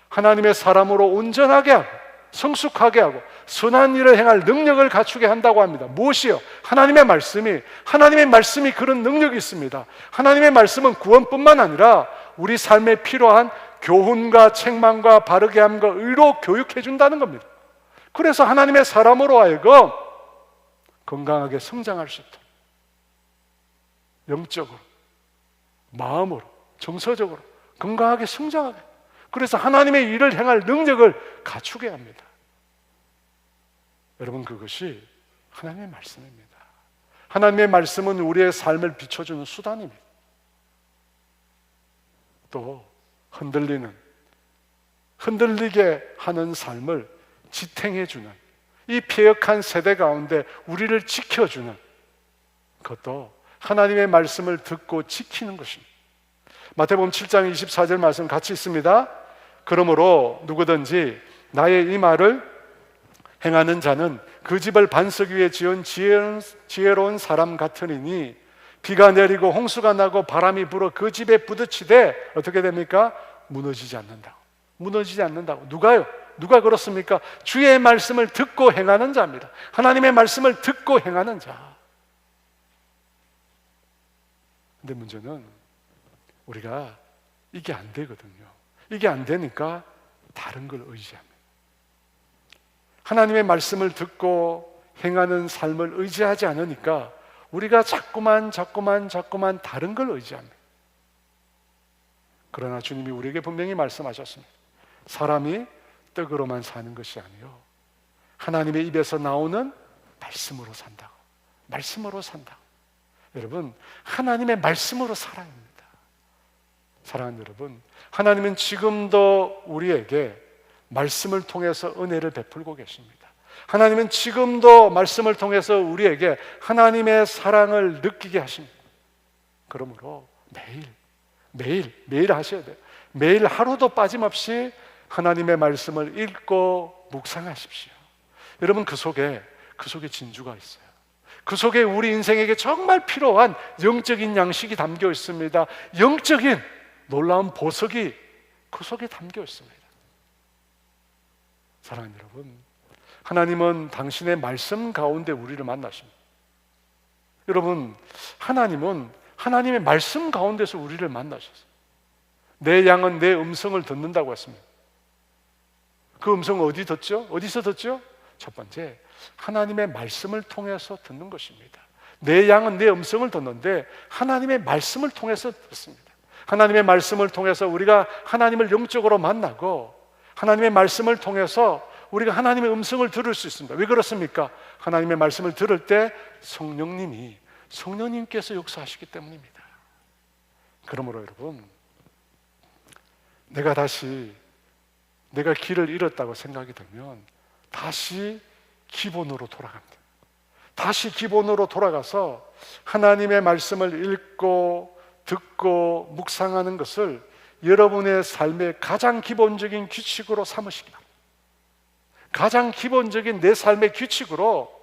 하나님의 사람으로 온전하게 하고 성숙하게 하고 선한 일을 행할 능력을 갖추게 한다고 합니다. 무엇이요? 하나님의 말씀이 그런 능력이 있습니다. 하나님의 말씀은 구원뿐만 아니라 우리 삶에 필요한 교훈과 책망과 바르게 함과 의로 교육해 준다는 겁니다. 그래서 하나님의 사람으로 하여금 건강하게 성장할 수 있도록 영적으로, 마음으로, 정서적으로 건강하게 성장하게, 그래서 하나님의 일을 행할 능력을 갖추게 합니다. 여러분, 그것이 하나님의 말씀입니다. 하나님의 말씀은 우리의 삶을 비춰주는 수단입니다. 또 흔들리게 하는 삶을 지탱해주는, 이 패역한 세대 가운데 우리를 지켜주는 그것도 하나님의 말씀을 듣고 지키는 것입니다. 마태복음 7장 24절 말씀 같이 있습니다. 그러므로 누구든지 나의 이 말을 행하는 자는 그 집을 반석 위에 지은 지혜로운 사람 같으니 비가 내리고 홍수가 나고 바람이 불어 그 집에 부딪히되 어떻게 됩니까? 무너지지 않는다고. 누가요? 누가 그렇습니까? 주의 말씀을 듣고 행하는 자입니다. 하나님의 말씀을 듣고 행하는 자. 근데 문제는 우리가 이게 안 되거든요. 이게 안 되니까 다른 걸 의지합니다. 하나님의 말씀을 듣고 행하는 삶을 의지하지 않으니까 우리가 자꾸만 다른 걸 의지합니다. 그러나 주님이 우리에게 분명히 말씀하셨습니다. 사람이 떡으로만 사는 것이 아니요 하나님의 입에서 나오는 말씀으로 산다고. 여러분, 하나님의 말씀으로 살아야 합니다. 사랑하는 여러분, 하나님은 지금도 우리에게 말씀을 통해서 은혜를 베풀고 계십니다. 하나님은 지금도 말씀을 통해서 우리에게 하나님의 사랑을 느끼게 하십니다. 그러므로 매일 하셔야 돼요. 매일 하루도 빠짐없이 하나님의 말씀을 읽고 묵상하십시오. 여러분, 그 속에 진주가 있어요. 그 속에 우리 인생에게 정말 필요한 영적인 양식이 담겨 있습니다. 영적인 놀라운 보석이 그 속에 담겨 있습니다. 사랑하는 여러분, 하나님은 당신의 말씀 가운데 우리를 만나십니다. 여러분, 하나님은 하나님의 말씀 가운데서 우리를 만나셨어요. 내 양은 내 음성을 듣는다고 했습니다. 그 음성은 어디서 듣죠? 첫 번째, 하나님의 말씀을 통해서 듣는 것입니다. 내 양은 내 음성을 듣는데 하나님의 말씀을 통해서 듣습니다. 하나님의 말씀을 통해서 우리가 하나님을 영적으로 만나고 하나님의 말씀을 통해서 우리가 하나님의 음성을 들을 수 있습니다. 왜 그렇습니까? 하나님의 말씀을 들을 때 성령님께서 역사하시기 때문입니다. 그러므로 여러분, 내가 길을 잃었다고 생각이 들면 다시 기본으로 돌아갑니다. 다시 기본으로 돌아가서 하나님의 말씀을 읽고 듣고 묵상하는 것을 여러분의 삶의 가장 기본적인 규칙으로 삼으시기 바랍니다. 가장 기본적인 내 삶의 규칙으로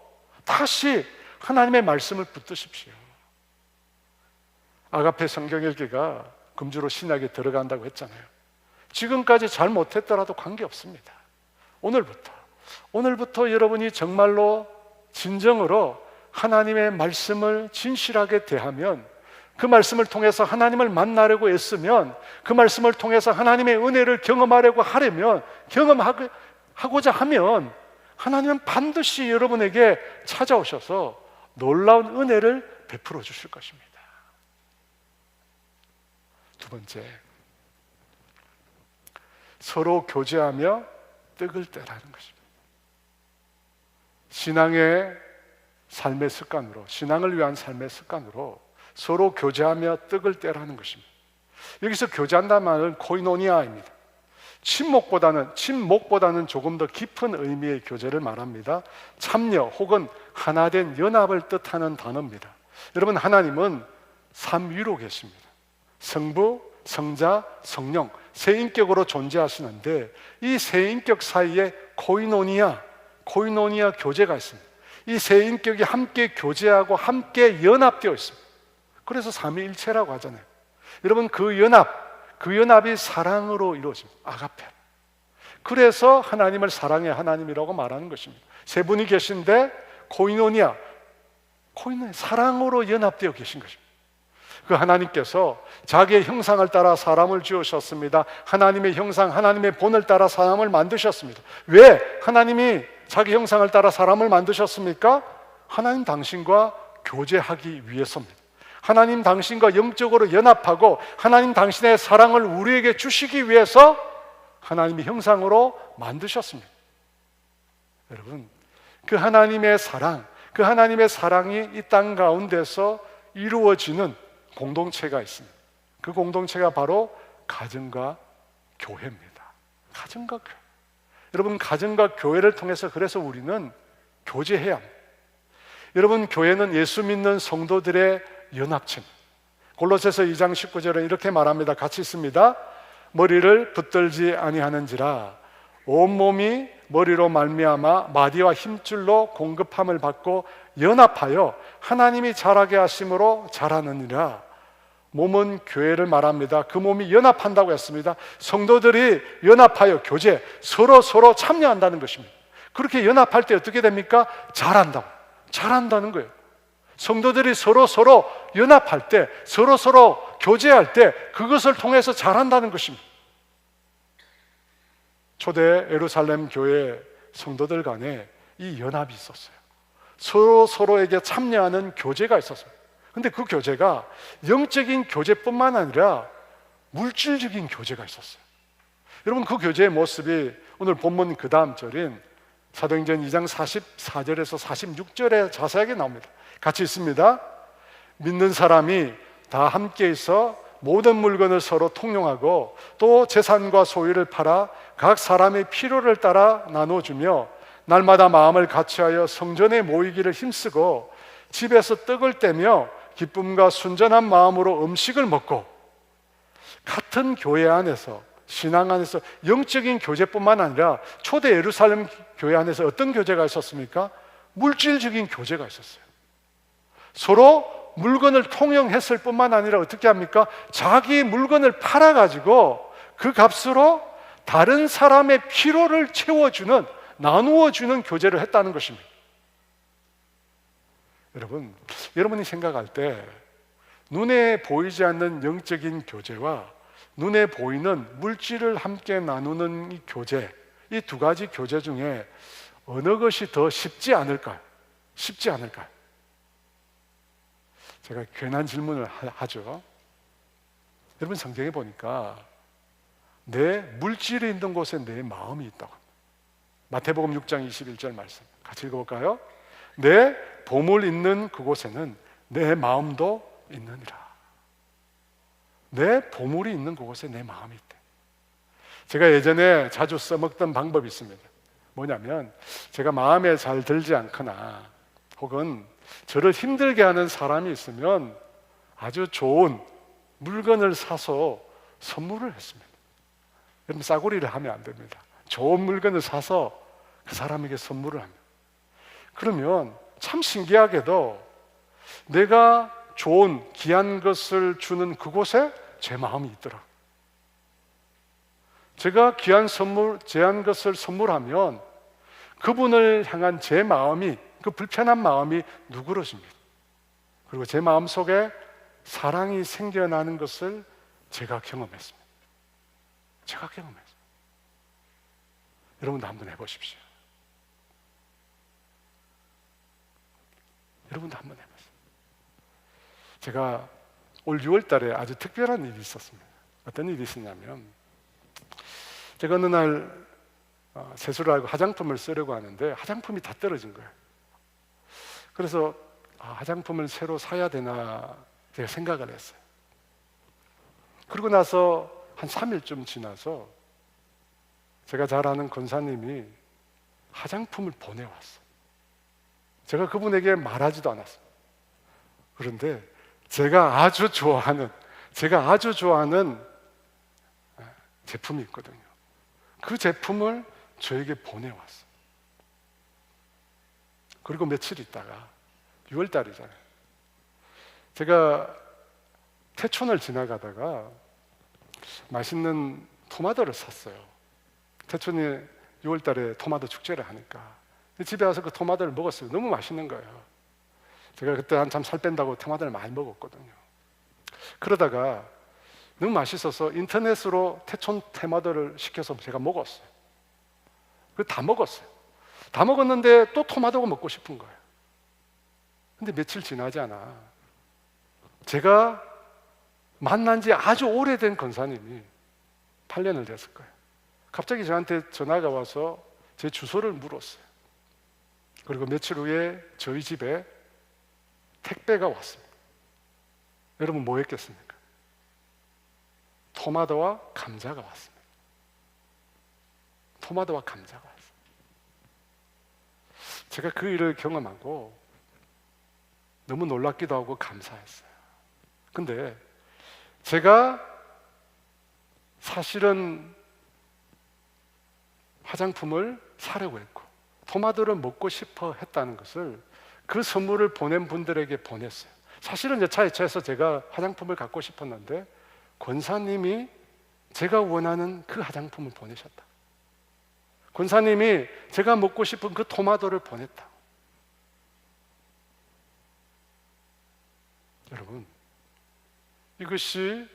다시 하나님의 말씀을 붙드십시오. 아가페 성경 읽기가 금주로 신학에 들어간다고 했잖아요. 지금까지 잘 못했더라도 관계없습니다. 오늘부터 여러분이 정말로 진정으로 하나님의 말씀을 진실하게 대하면, 그 말씀을 통해서 하나님을 만나려고 애쓰면, 그 말씀을 통해서 하나님의 은혜를 경험하고자 하면 하나님은 반드시 여러분에게 찾아오셔서 놀라운 은혜를 베풀어 주실 것입니다. 두 번째, 서로 교제하며 떡을 떼라는 것입니다. 신앙의 삶의 습관으로, 신앙을 위한 삶의 습관으로 서로 교제하며 떡을 떼라는 것입니다. 여기서 교제한다는 말은 코이노니아입니다. 친목보다는 조금 더 깊은 의미의 교제를 말합니다. 참여 혹은 하나된 연합을 뜻하는 단어입니다. 여러분, 하나님은 삼위로 계십니다. 성부, 성자, 성령 세 인격으로 존재하시는데 이 세 인격 사이에 코이노니아 교제가 있습니다. 이 세 인격이 함께 교제하고 함께 연합되어 있습니다. 그래서 삼위일체라고 하잖아요. 여러분, 그 연합이 사랑으로 이루어집니다. 아가페. 그래서 하나님을 사랑의 하나님이라고 말하는 것입니다. 세 분이 계신데 코이노니아, 사랑으로 연합되어 계신 것입니다. 그 하나님께서 자기의 형상을 따라 사람을 지으셨습니다. 하나님의 형상, 하나님의 본을 따라 사람을 만드셨습니다. 왜 하나님이 자기 형상을 따라 사람을 만드셨습니까? 하나님 당신과 교제하기 위해서입니다. 하나님 당신과 영적으로 연합하고 하나님 당신의 사랑을 우리에게 주시기 위해서 하나님의 형상으로 만드셨습니다. 여러분, 그 하나님의 사랑이 이 땅 가운데서 이루어지는 공동체가 있습니다. 그 공동체가 바로 가정과 교회입니다. 가정과 교회. 여러분, 가정과 교회를 통해서 그래서 우리는 교제해야 합니다. 여러분, 교회는 예수 믿는 성도들의 연합체입니다. 골로새서 2장 19절은 이렇게 말합니다. 같이 있습니다. 머리를 붙들지 아니하는지라 온몸이 머리로 말미암아 마디와 힘줄로 공급함을 받고 연합하여 하나님이 자라게 하심으로 자라느니라. 몸은 교회를 말합니다. 그 몸이 연합한다고 했습니다. 성도들이 연합하여 교제, 서로 참여한다는 것입니다. 그렇게 연합할 때 어떻게 됩니까? 잘한다는 거예요. 성도들이 서로 연합할 때, 서로 교제할 때 그것을 통해서 잘한다는 것입니다. 초대 예루살렘 교회 성도들 간에 이 연합이 있었어요. 서로에게 참여하는 교제가 있었어요. 근데 그 교제가 영적인 교제뿐만 아니라 물질적인 교제가 있었어요. 여러분, 그 교제의 모습이 오늘 본문 그 다음 절인 사도행전 2장 44절에서 46절에 자세하게 나옵니다. 같이 있습니다. 믿는 사람이 다 함께 있어 모든 물건을 서로 통용하고 또 재산과 소유를 팔아 각 사람의 필요를 따라 나눠주며 날마다 마음을 같이하여 성전에 모이기를 힘쓰고 집에서 떡을 떼며 기쁨과 순전한 마음으로 음식을 먹고. 같은 교회 안에서, 신앙 안에서 영적인 교제뿐만 아니라 초대 예루살렘 교회 안에서 어떤 교제가 있었습니까? 물질적인 교제가 있었어요. 서로 물건을 통용했을 뿐만 아니라 어떻게 합니까? 자기 물건을 팔아가지고 그 값으로 다른 사람의 필요를 채워주는, 나누어주는 교제를 했다는 것입니다. 여러분이 생각할 때 눈에 보이지 않는 영적인 교제와 눈에 보이는 물질을 함께 나누는 이 교제, 이 두 가지 교제 중에 어느 것이 더 쉽지 않을까요? 제가 괜한 질문을 하죠. 여러분, 성경에 보니까 내 물질이 있는 곳에 내 마음이 있다고 합니다. 마태복음 6장 21절 말씀 같이 읽어볼까요? 내 보물 있는 그곳에는 내 마음도 있느니라. 내 보물이 있는 그곳에 내 마음이 있대. 제가 예전에 자주 써먹던 방법이 있습니다. 뭐냐면, 제가 마음에 잘 들지 않거나 혹은 저를 힘들게 하는 사람이 있으면 아주 좋은 물건을 사서 선물을 했습니다. 여러분, 싸구리를 하면 안 됩니다. 좋은 물건을 사서 그 사람에게 선물을 합니다. 그러면 참 신기하게도 내가 좋은 귀한 것을 주는 그곳에 제 마음이 있더라. 제가 귀한 것을 선물하면 그분을 향한 제 마음이, 그 불편한 마음이 누그러집니다. 그리고 제 마음 속에 사랑이 생겨나는 것을 제가 경험했습니다. 여러분도 한번 해보십시오. 제가 올 6월 달에 아주 특별한 일이 있었습니다. 어떤 일이 있었냐면, 제가 어느 날 세수를 하고 화장품을 쓰려고 하는데 화장품이 다 떨어진 거예요. 그래서 화장품을 새로 사야 되나 제가 생각을 했어요. 그러고 나서 한 3일쯤 지나서 제가 잘 아는 권사님이 화장품을 보내왔어요. 제가 그분에게 말하지도 않았어요. 그런데 제가 아주 좋아하는 제품이 있거든요. 그 제품을 저에게 보내왔어요. 그리고 며칠 있다가 6월 달이잖아요. 제가 태촌을 지나가다가 맛있는 토마토를 샀어요. 태촌이 6월 달에 토마토 축제를 하니까 집에 와서 그 토마토를 먹었어요. 너무 맛있는 거예요. 제가 그때 한참 살 뺀다고 토마토를 많이 먹었거든요. 그러다가 너무 맛있어서 인터넷으로 태촌 토마토를 시켜서 제가 먹었어요. 다 먹었어요. 다 먹었는데 또 토마토가 먹고 싶은 거예요. 근데 며칠 지나지 않아 제가 만난 지 아주 오래된 권사님이 8년을 됐을 거예요. 갑자기 저한테 전화가 와서 제 주소를 물었어요. 그리고 며칠 후에 저희 집에 택배가 왔습니다. 여러분 뭐 했겠습니까? 토마토와 감자가 왔습니다. 토마토와 감자가 왔어요. 제가 그 일을 경험하고 너무 놀랍기도 하고 감사했어요. 근데 제가 사실은 화장품을 사려고 했고 토마토를 먹고 싶어 했다는 것을 그 선물을 보낸 분들에게 보냈어요. 사실은 제 차에 차에서 제가 화장품을 갖고 싶었는데 권사님이 제가 원하는 그 화장품을 보내셨다. 권사님이 제가 먹고 싶은 그 토마토를 보냈다. 여러분, 이것이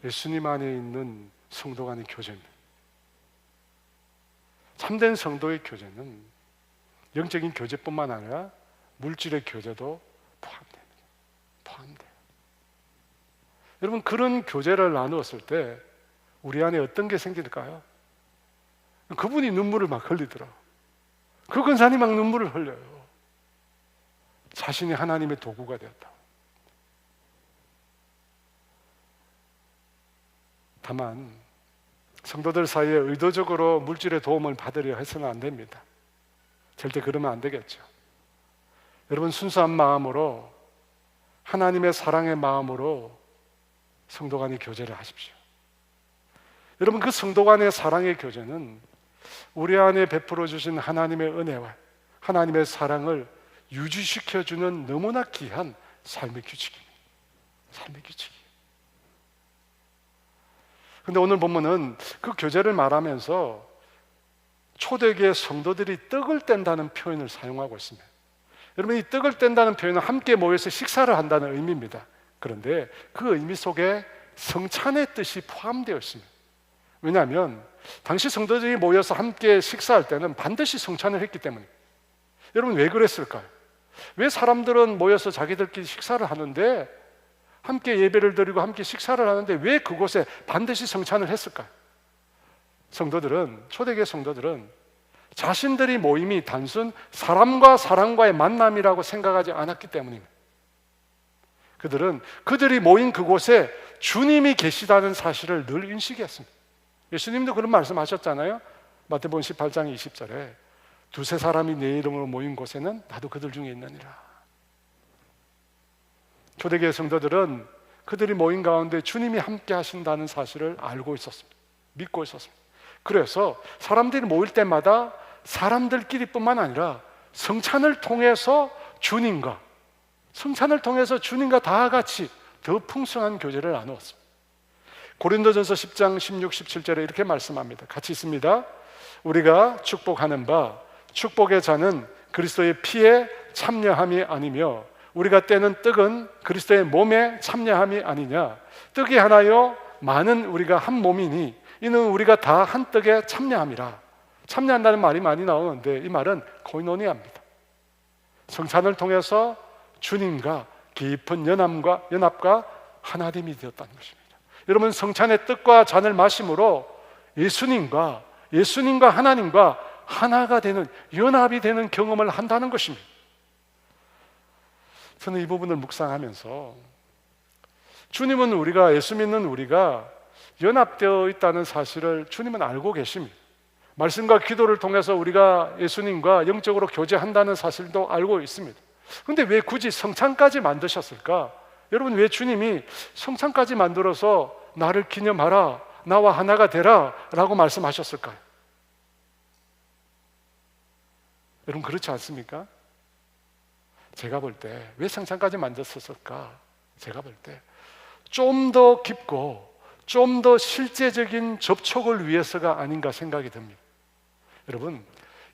예수님 안에 있는 성도 간의 교제입니다. 참된 성도의 교제는 영적인 교제뿐만 아니라 물질의 교제도 포함돼요. 여러분, 그런 교제를 나누었을 때 우리 안에 어떤 게 생길까요? 그분이 눈물을 막 흘리더라. 그 권사님 막 눈물을 흘려요. 자신이 하나님의 도구가 되었다. 다만 성도들 사이에 의도적으로 물질의 도움을 받으려 해서는 안 됩니다. 절대 그러면 안 되겠죠. 여러분, 순수한 마음으로 하나님의 사랑의 마음으로 성도 간의 교제를 하십시오. 여러분, 그 성도 간의 사랑의 교제는 우리 안에 베풀어 주신 하나님의 은혜와 하나님의 사랑을 유지시켜주는 너무나 귀한 삶의 규칙입니다. 삶의 규칙이에요. 근데 오늘 보면은 그 교제를 말하면서 초대교회 성도들이 떡을 뗀다는 표현을 사용하고 있습니다. 여러분, 이 떡을 뗀다는 표현은 함께 모여서 식사를 한다는 의미입니다. 그런데 그 의미 속에 성찬의 뜻이 포함되어 있습니다. 왜냐하면 당시 성도들이 모여서 함께 식사할 때는 반드시 성찬을 했기 때문입니다. 여러분, 왜 그랬을까요? 왜 사람들은 모여서 자기들끼리 식사를 하는데 함께 예배를 드리고 함께 식사를 하는데 왜 그곳에 반드시 성찬을 했을까요? 초대교회 성도들은 자신들이 모임이 단순 사람과 사람과의 만남이라고 생각하지 않았기 때문입니다. 그들이 모인 그곳에 주님이 계시다는 사실을 늘 인식했습니다. 예수님도 그런 말씀하셨잖아요. 마태복음 18장 20절에 두세 사람이 내 이름으로 모인 곳에는 나도 그들 중에 있느니라. 초대교회 성도들은 그들이 모인 가운데 주님이 함께 하신다는 사실을 알고 있었습니다. 믿고 있었습니다. 그래서 사람들이 모일 때마다 사람들끼리뿐만 아니라 성찬을 통해서 주님과 다 같이 더 풍성한 교제를 나누었습니다. 고린도전서 10장 16, 17절에 이렇게 말씀합니다. 같이 있습니다. 우리가 축복하는 바 축복의 잔은 그리스도의 피에 참여함이 아니며 우리가 떼는 떡은 그리스도의 몸에 참여함이 아니냐. 떡이 하나요 많은 우리가 한 몸이니 이는 우리가 다 한 떡에 참여함이라. 참여한다는 말이 많이 나오는데 이 말은 코이노니아입니다. 성찬을 통해서 주님과 깊은 연합과 하나됨이 되었다는 것입니다. 여러분, 성찬의 떡과 잔을 마심으로 예수님과 예수님과 하나님과 하나가 되는, 연합이 되는 경험을 한다는 것입니다. 저는 이 부분을 묵상하면서 주님은 우리가, 예수 믿는 우리가 연합되어 있다는 사실을 주님은 알고 계십니다. 말씀과 기도를 통해서 우리가 예수님과 영적으로 교제한다는 사실도 알고 있습니다. 그런데 왜 굳이 성찬까지 만드셨을까? 여러분, 왜 주님이 성찬까지 만들어서 나를 기념하라, 나와 하나가 되라 라고 말씀하셨을까요? 여러분, 그렇지 않습니까? 제가 볼 때 왜 성찬까지 만들었을까? 제가 볼 때 좀 더 깊고 좀 더 실제적인 접촉을 위해서가 아닌가 생각이 듭니다. 여러분,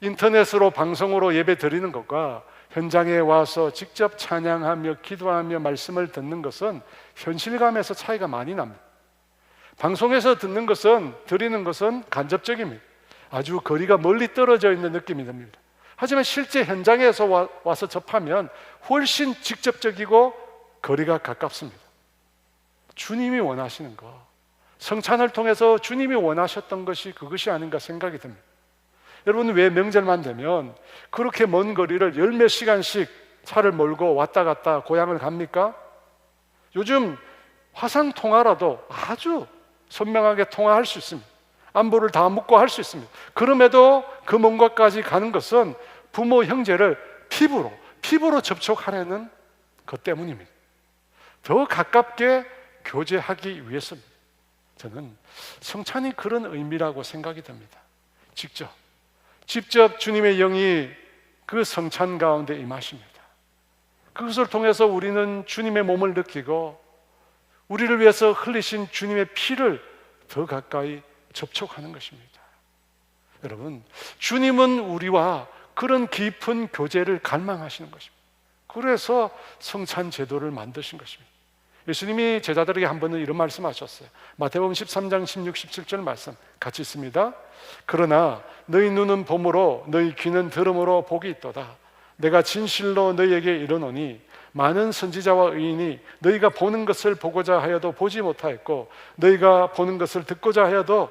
인터넷으로 방송으로 예배 드리는 것과 현장에 와서 직접 찬양하며 기도하며 말씀을 듣는 것은 현실감에서 차이가 많이 납니다. 방송에서 듣는 것은, 드리는 것은 간접적입니다. 아주 거리가 멀리 떨어져 있는 느낌이 듭니다. 하지만 실제 현장에서 와서 접하면 훨씬 직접적이고 거리가 가깝습니다. 주님이 원하시는 것, 성찬을 통해서 주님이 원하셨던 것이 그것이 아닌가 생각이 듭니다. 여러분, 왜 명절만 되면 그렇게 먼 거리를 열 몇 시간씩 차를 몰고 왔다 갔다 고향을 갑니까? 요즘 화상통화라도 아주 선명하게 통화할 수 있습니다. 안부를 다 묻고 할 수 있습니다. 그럼에도 그 먼 곳까지 가는 것은 부모, 형제를 피부로 접촉하려는 것 때문입니다. 더 가깝게 교제하기 위해서입니다. 저는 성찬이 그런 의미라고 생각이 듭니다. 직접 주님의 영이 그 성찬 가운데 임하십니다. 그것을 통해서 우리는 주님의 몸을 느끼고 우리를 위해서 흘리신 주님의 피를 더 가까이 접촉하는 것입니다. 여러분, 주님은 우리와 그런 깊은 교제를 갈망하시는 것입니다. 그래서 성찬 제도를 만드신 것입니다. 예수님이 제자들에게 한 번은 이런 말씀하셨어요. 마태복음 13장 16, 17절 말씀 같이 있습니다. 그러나 너희 눈은 봄으로 너희 귀는 들음으로 복이 있도다. 내가 진실로 너희에게 이르노니 많은 선지자와 의인이 너희가 보는 것을 보고자 하여도 보지 못하였고 너희가 보는 것을 듣고자 하여도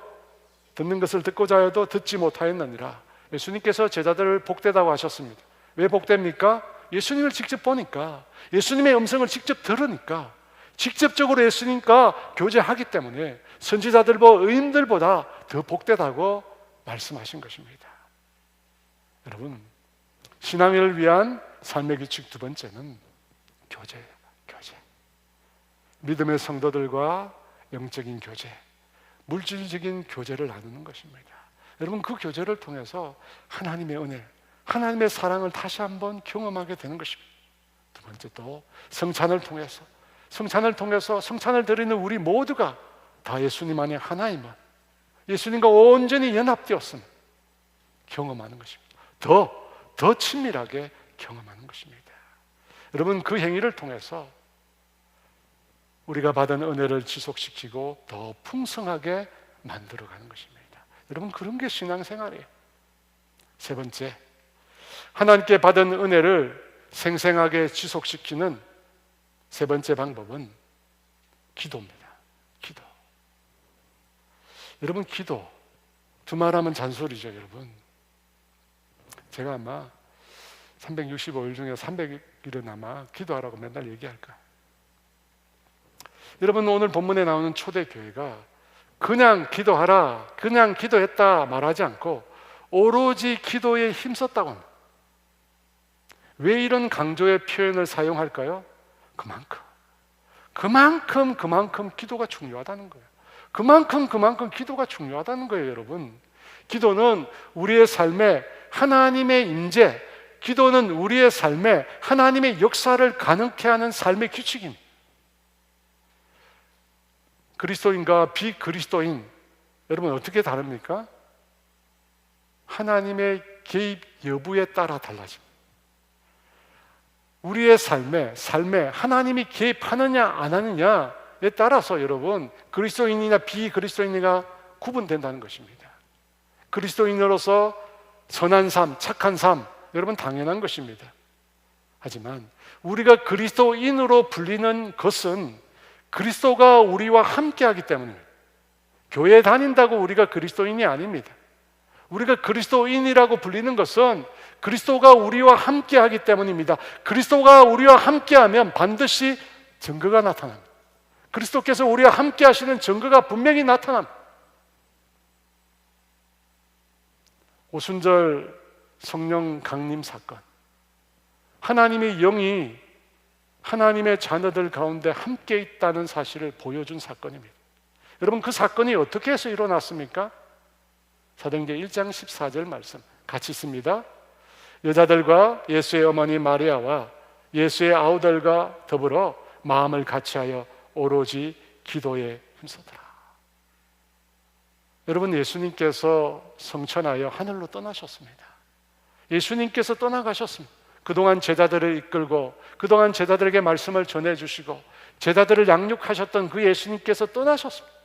듣는 것을 듣고자 하여도 듣지 못하였느니라. 예수님께서 제자들을 복되다고 하셨습니다. 왜 복됩니까? 예수님을 직접 보니까, 예수님의 음성을 직접 들으니까, 직접적으로 예수님과 교제하기 때문에 선지자들보다 의인들보다 더 복되다고 말씀하신 것입니다. 여러분, 신앙을 위한 삶의 규칙 두 번째는 교제예요. 교제. 믿음의 성도들과 영적인 교제, 물질적인 교제를 나누는 것입니다. 여러분, 그 교제를 통해서 하나님의 은혜, 하나님의 사랑을 다시 한번 경험하게 되는 것입니다. 두 번째, 또 성찬을 통해서 성찬을 드리는 우리 모두가 다 예수님 안에 하나임을, 예수님과 온전히 연합되었음을 경험하는 것입니다. 더 친밀하게 경험하는 것입니다. 여러분, 그 행위를 통해서 우리가 받은 은혜를 지속시키고 더 풍성하게 만들어가는 것입니다. 여러분, 그런 게 신앙생활이에요. 세 번째, 하나님께 받은 은혜를 생생하게 지속시키는 세 번째 방법은 기도입니다. 기도. 여러분, 기도. 두말하면 잔소리죠, 여러분. 제가 아마 365일 중에 300일은 아마 기도하라고 맨날 얘기할까. 여러분, 오늘 본문에 나오는 초대교회가 그냥 기도하라, 그냥 기도했다 말하지 않고 오로지 기도에 힘썼다고 합니다. 왜 이런 강조의 표현을 사용할까요? 그만큼 기도가 중요하다는 거예요. 그만큼 기도가 중요하다는 거예요, 여러분. 기도는 우리의 삶에 하나님의 임재, 기도는 우리의 삶에 하나님의 역사를 가능케 하는 삶의 규칙입니다. 그리스도인과 비그리스도인, 여러분 어떻게 다릅니까? 하나님의 개입 여부에 따라 달라집니다. 우리의 삶에 하나님이 개입하느냐 안 하느냐에 따라서 여러분 그리스도인이나 비그리스도인이가 구분된다는 것입니다. 그리스도인으로서 선한 삶, 착한 삶, 여러분 당연한 것입니다. 하지만 우리가 그리스도인으로 불리는 것은 그리스도가 우리와 함께하기 때문입니다. 교회 다닌다고 우리가 그리스도인이 아닙니다. 우리가 그리스도인이라고 불리는 것은 그리스도가 우리와 함께하기 때문입니다. 그리스도가 우리와 함께하면 반드시 증거가 나타납니다. 그리스도께서 우리와 함께하시는 증거가 분명히 나타납니다. 오순절 성령 강림 사건, 하나님의 영이 하나님의 자녀들 가운데 함께 있다는 사실을 보여준 사건입니다. 여러분, 그 사건이 어떻게 해서 일어났습니까? 사도행전 1장 14절 말씀 같이 있습니다. 여자들과 예수의 어머니 마리아와 예수의 아우들과 더불어 마음을 같이하여 오로지 기도에 힘쓰더라. 여러분, 예수님께서 성천하여 하늘로 떠나셨습니다. 예수님께서 떠나가셨습니다. 그동안 제자들을 이끌고 그동안 제자들에게 말씀을 전해주시고 제자들을 양육하셨던 그 예수님께서 떠나셨습니다.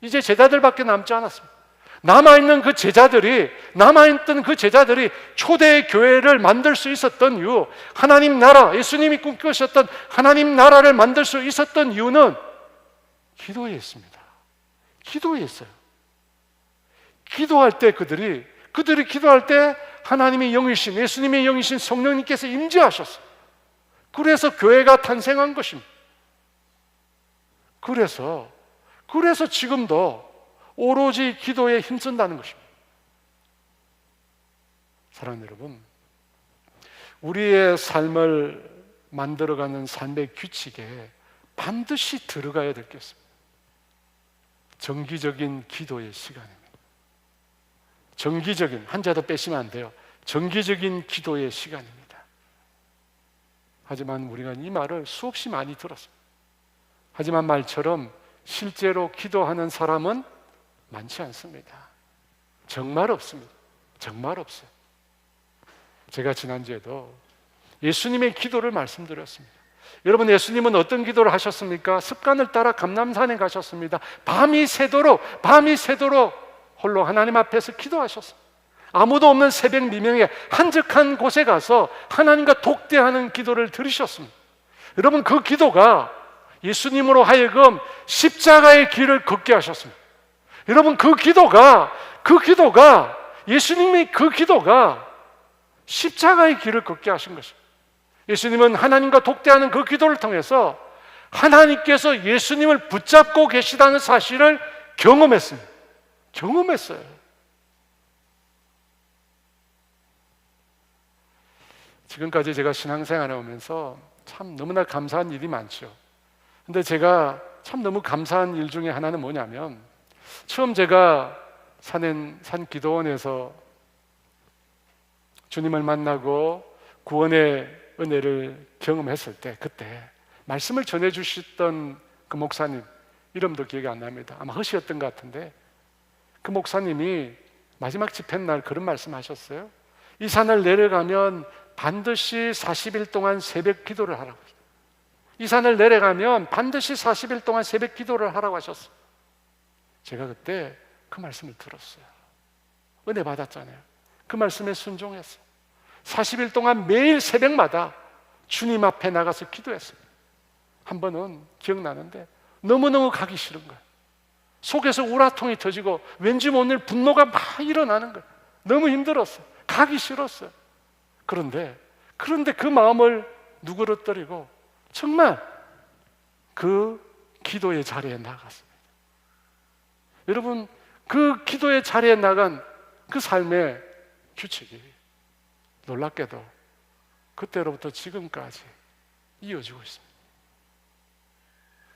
이제 제자들밖에 남지 않았습니다. 남아있던 그 제자들이 초대 교회를 만들 수 있었던 이유, 하나님 나라, 예수님이 꿈꾸셨던 하나님 나라를 만들 수 있었던 이유는 기도에 있습니다. 기도에 있어요. 기도할 때 그들이 기도할 때 하나님의 영이신, 예수님의 영이신 성령님께서 임재하셨어요. 그래서 교회가 탄생한 것입니다. 그래서 지금도 오로지 기도에 힘쓴다는 것입니다. 사랑하는 여러분, 우리의 삶을 만들어가는 삶의 규칙에 반드시 들어가야 될 게 있습니다. 정기적인 기도의 시간입니다. 정기적인, 한자도 빼시면 안 돼요. 정기적인 기도의 시간입니다. 하지만 우리가 이 말을 수없이 많이 들었습니다. 하지만 말처럼 실제로 기도하는 사람은 많지 않습니다. 정말 없습니다. 정말 없어요. 제가 지난주에도 예수님의 기도를 말씀드렸습니다. 여러분, 예수님은 어떤 기도를 하셨습니까? 습관을 따라 감람산에 가셨습니다. 밤이 새도록 홀로 하나님 앞에서 기도하셨습니다. 아무도 없는 새벽 미명에 한적한 곳에 가서 하나님과 독대하는 기도를 들으셨습니다. 여러분, 그 기도가 예수님으로 하여금 십자가의 길을 걷게 하셨습니다. 여러분, 예수님의 그 기도가 십자가의 길을 걷게 하신 것입니다. 예수님은 하나님과 독대하는 그 기도를 통해서 하나님께서 예수님을 붙잡고 계시다는 사실을 경험했습니다. 경험했어요. 지금까지 제가 신앙생활을 하면서 참 너무나 감사한 일이 많죠. 근데 제가 참 너무 감사한 일 중에 하나는 뭐냐면, 처음 제가 산 기도원에서 주님을 만나고 구원의 은혜를 경험했을 때, 그때 말씀을 전해주셨던 그 목사님 이름도 기억이 안 납니다. 아마 허시였던 것 같은데, 그 목사님이 마지막 집회날 그런 말씀하셨어요. 이 산을 내려가면 반드시 40일 동안 새벽 기도를 하라고. 이 산을 내려가면 반드시 40일 동안 새벽 기도를 하라고 하셨어요. 제가 그때 그 말씀을 들었어요. 은혜 받았잖아요. 그 말씀에 순종했어요. 40일 동안 매일 새벽마다 주님 앞에 나가서 기도했어요. 한 번은 기억나는데 너무너무 가기 싫은 거예요. 속에서 우라통이 터지고 왠지 모를 분노가 막 일어나는 거예요. 너무 힘들었어요. 가기 싫었어요. 그런데 그 마음을 누그러뜨리고 정말 그 기도의 자리에 나갔습니다. 여러분, 그 기도의 자리에 나간 그 삶의 규칙이 놀랍게도 그때로부터 지금까지 이어지고 있습니다.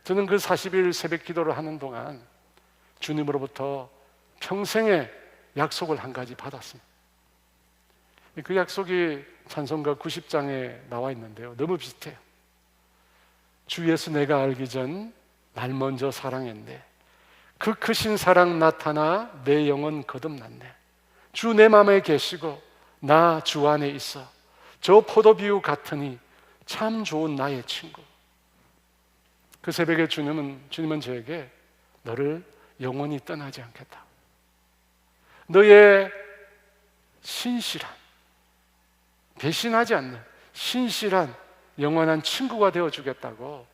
저는 그 40일 새벽 기도를 하는 동안 주님으로부터 평생의 약속을 한 가지 받았습니다. 그 약속이 찬송가 90장에 나와 있는데요, 너무 비슷해요. 주 예수 내가 알기 전 날 먼저 사랑했네. 그 크신 사랑 나타나 내 영혼 거듭났네. 주 내 맘에 계시고 나 주 안에 있어. 저 포도비유 같으니 참 좋은 나의 친구. 그 새벽에 주님은 저에게 너를 영원히 떠나지 않겠다. 너의 신실한, 배신하지 않는 신실한 영원한 친구가 되어주겠다고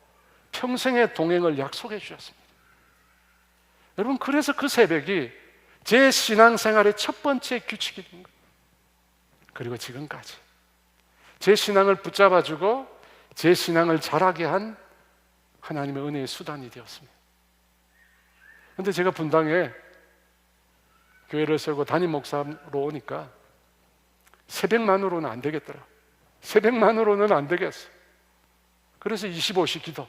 평생의 동행을 약속해 주셨습니다. 여러분, 그래서 그 새벽이 제 신앙생활의 첫 번째 규칙이 된 거예요. 그리고 지금까지 제 신앙을 붙잡아주고 제 신앙을 자라게 한 하나님의 은혜의 수단이 되었습니다. 그런데 제가 분당에 교회를 세우고 담임 목사로 오니까 새벽만으로는 안 되겠더라. 새벽만으로는 안 되겠어. 그래서 25시 기도,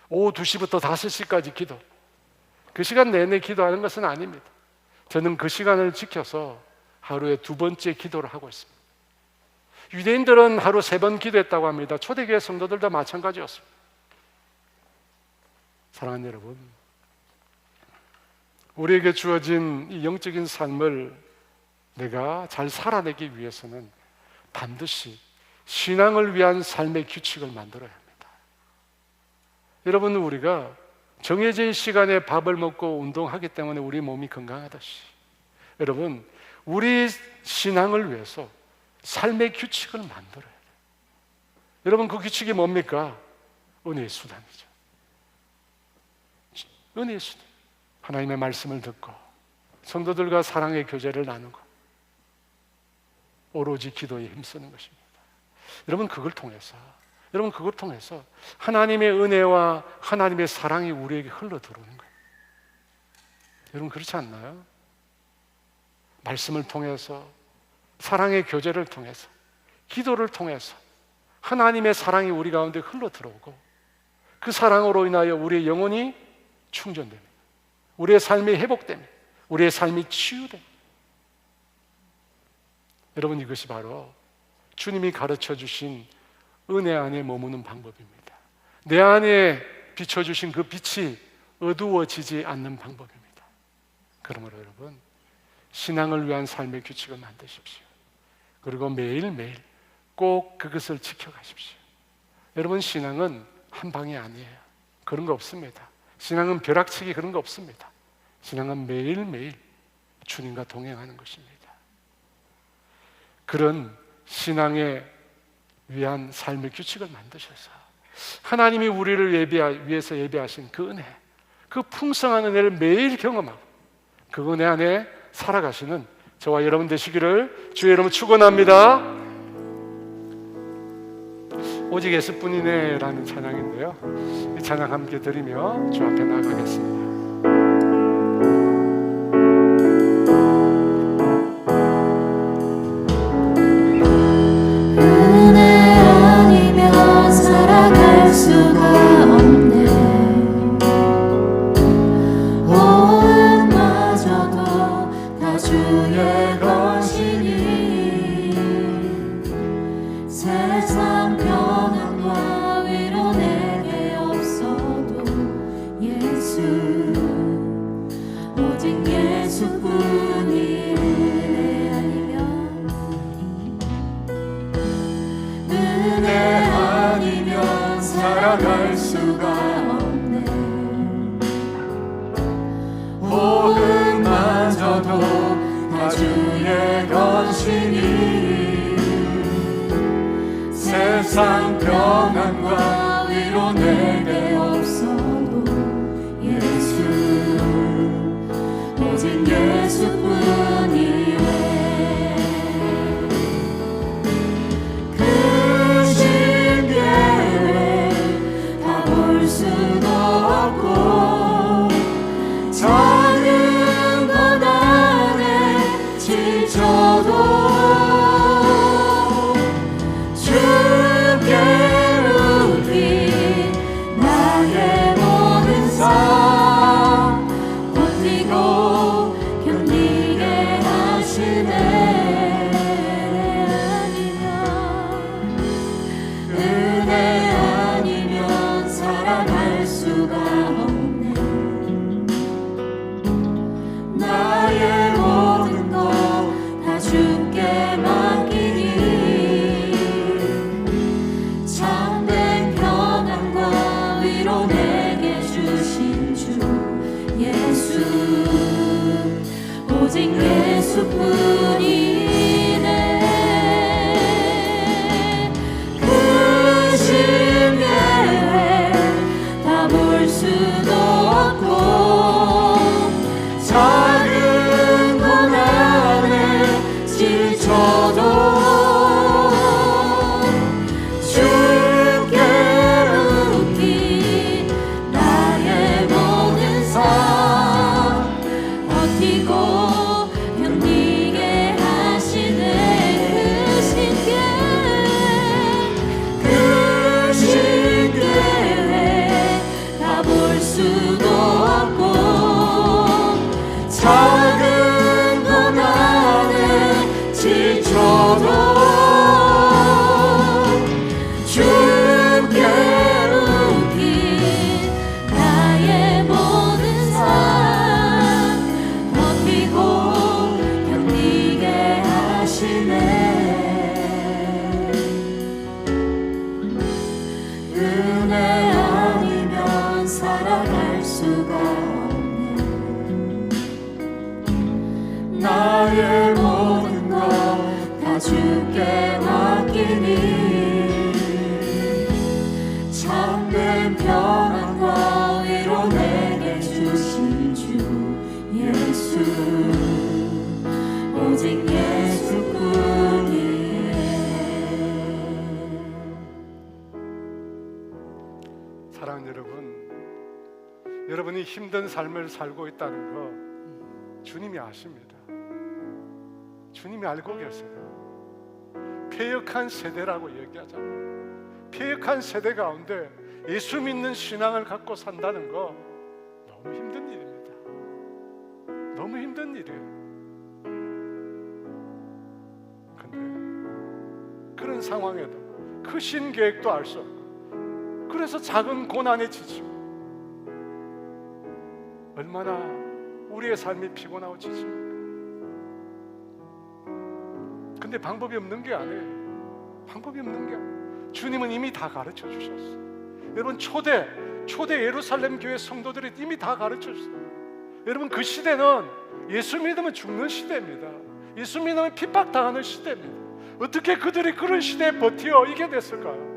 오후 2시부터 5시까지 기도, 그 시간 내내 기도하는 것은 아닙니다. 저는 그 시간을 지켜서 하루에 2번째 기도를 하고 있습니다. 유대인들은 하루 3번 기도했다고 합니다. 초대교회 성도들도 마찬가지였습니다. 사랑하는 여러분, 우리에게 주어진 이 영적인 삶을 내가 잘 살아내기 위해서는 반드시 신앙을 위한 삶의 규칙을 만들어야 합니다. 여러분, 우리가 정해진 시간에 밥을 먹고 운동하기 때문에 우리 몸이 건강하듯이, 여러분, 우리 신앙을 위해서 삶의 규칙을 만들어야 돼요. 여러분, 그 규칙이 뭡니까? 은혜의 수단이죠. 은혜의 수단. 하나님의 말씀을 듣고 성도들과 사랑의 교제를 나누고 오로지 기도에 힘쓰는 것입니다. 여러분, 그걸 통해서 하나님의 은혜와 하나님의 사랑이 우리에게 흘러 들어오는 거예요. 여러분, 그렇지 않나요? 말씀을 통해서, 사랑의 교제를 통해서, 기도를 통해서 하나님의 사랑이 우리 가운데 흘러 들어오고, 그 사랑으로 인하여 우리의 영혼이 충전됩니다. 우리의 삶이 회복됩니다. 우리의 삶이 치유됩니다. 여러분, 이것이 바로 주님이 가르쳐 주신 은혜 안에 머무는 방법입니다. 내 안에 비춰주신 그 빛이 어두워지지 않는 방법입니다. 그러므로 여러분, 신앙을 위한 삶의 규칙을 만드십시오. 그리고 매일매일 꼭 그것을 지켜가십시오. 여러분, 신앙은 한 방이 아니에요. 그런 거 없습니다. 신앙은 벼락치기 그런 거 없습니다. 신앙은 매일매일 주님과 동행하는 것입니다. 그런 신앙에 위한 삶의 규칙을 만드셔서 하나님이 우리를 위해서 예비하신 그 은혜, 그 풍성한 은혜를 매일 경험하고 그 은혜 안에 살아가시는 저와 여러분 되시기를 주의 이름으로 축원합니다. 오직 예수뿐이네 라는 찬양인데요, 이 찬양 함께 드리며 주 앞에 나가겠습니다. 살아갈 수가 없네. 호흡마저도 다 주의 것이니 세상 평안과 위로 내게 없어도 예수, 오직 예수뿐이네. 작은 고난에 지쳐도 주께 우리 나의 모든 삶 버티고 견디게 하시네. 은혜 아니면 살아갈 수가 없네. 나의 모든 것 다 주께 맡기니 참된 평안과 위로 내게 주신 주 예수, 오직 예수뿐이네. 그 심예에 다 볼 수도 없고 작은 버티고 견디게 하시네. 그 신계획 다 볼 수도 없고 작은 고난에 지쳐도 주께 묶인 나의 모든 삶 버티고 견디게 하시네. 은혜 아니면 살아갈 수가 없네. 나의 모든 것 다 주께 맡기니 참된 평안과 위로 내게 주신 주 예수 오직 예수뿐이에. 사랑하는 여러분, 여러분이 힘든 삶을 살고 있다는 거 주님이 아십니다. 주님이 알고 계세요. 폐역한 세대라고 얘기하잖아요. 폐역한 세대 가운데 예수 믿는 신앙을 갖고 산다는 거 너무 힘든 일입니다. 너무 힘든 일이에요. 근데 그런 상황에도 크신 계획도 알 수 없고 그래서 작은 고난에 지치고 얼마나 우리의 삶이 피곤하고 지칩니까? 근데 방법이 없는 게 아니에요. 방법이 없는 게 아니에요. 주님은 이미 다 가르쳐 주셨어요. 여러분 초대 예루살렘 교회 성도들이 이미 다 가르쳐 주셨어요. 여러분 그 시대는 예수 믿으면 죽는 시대입니다. 예수 믿으면 핍박당하는 시대입니다. 어떻게 그들이 그런 시대에 버티어 이겨냈을까요?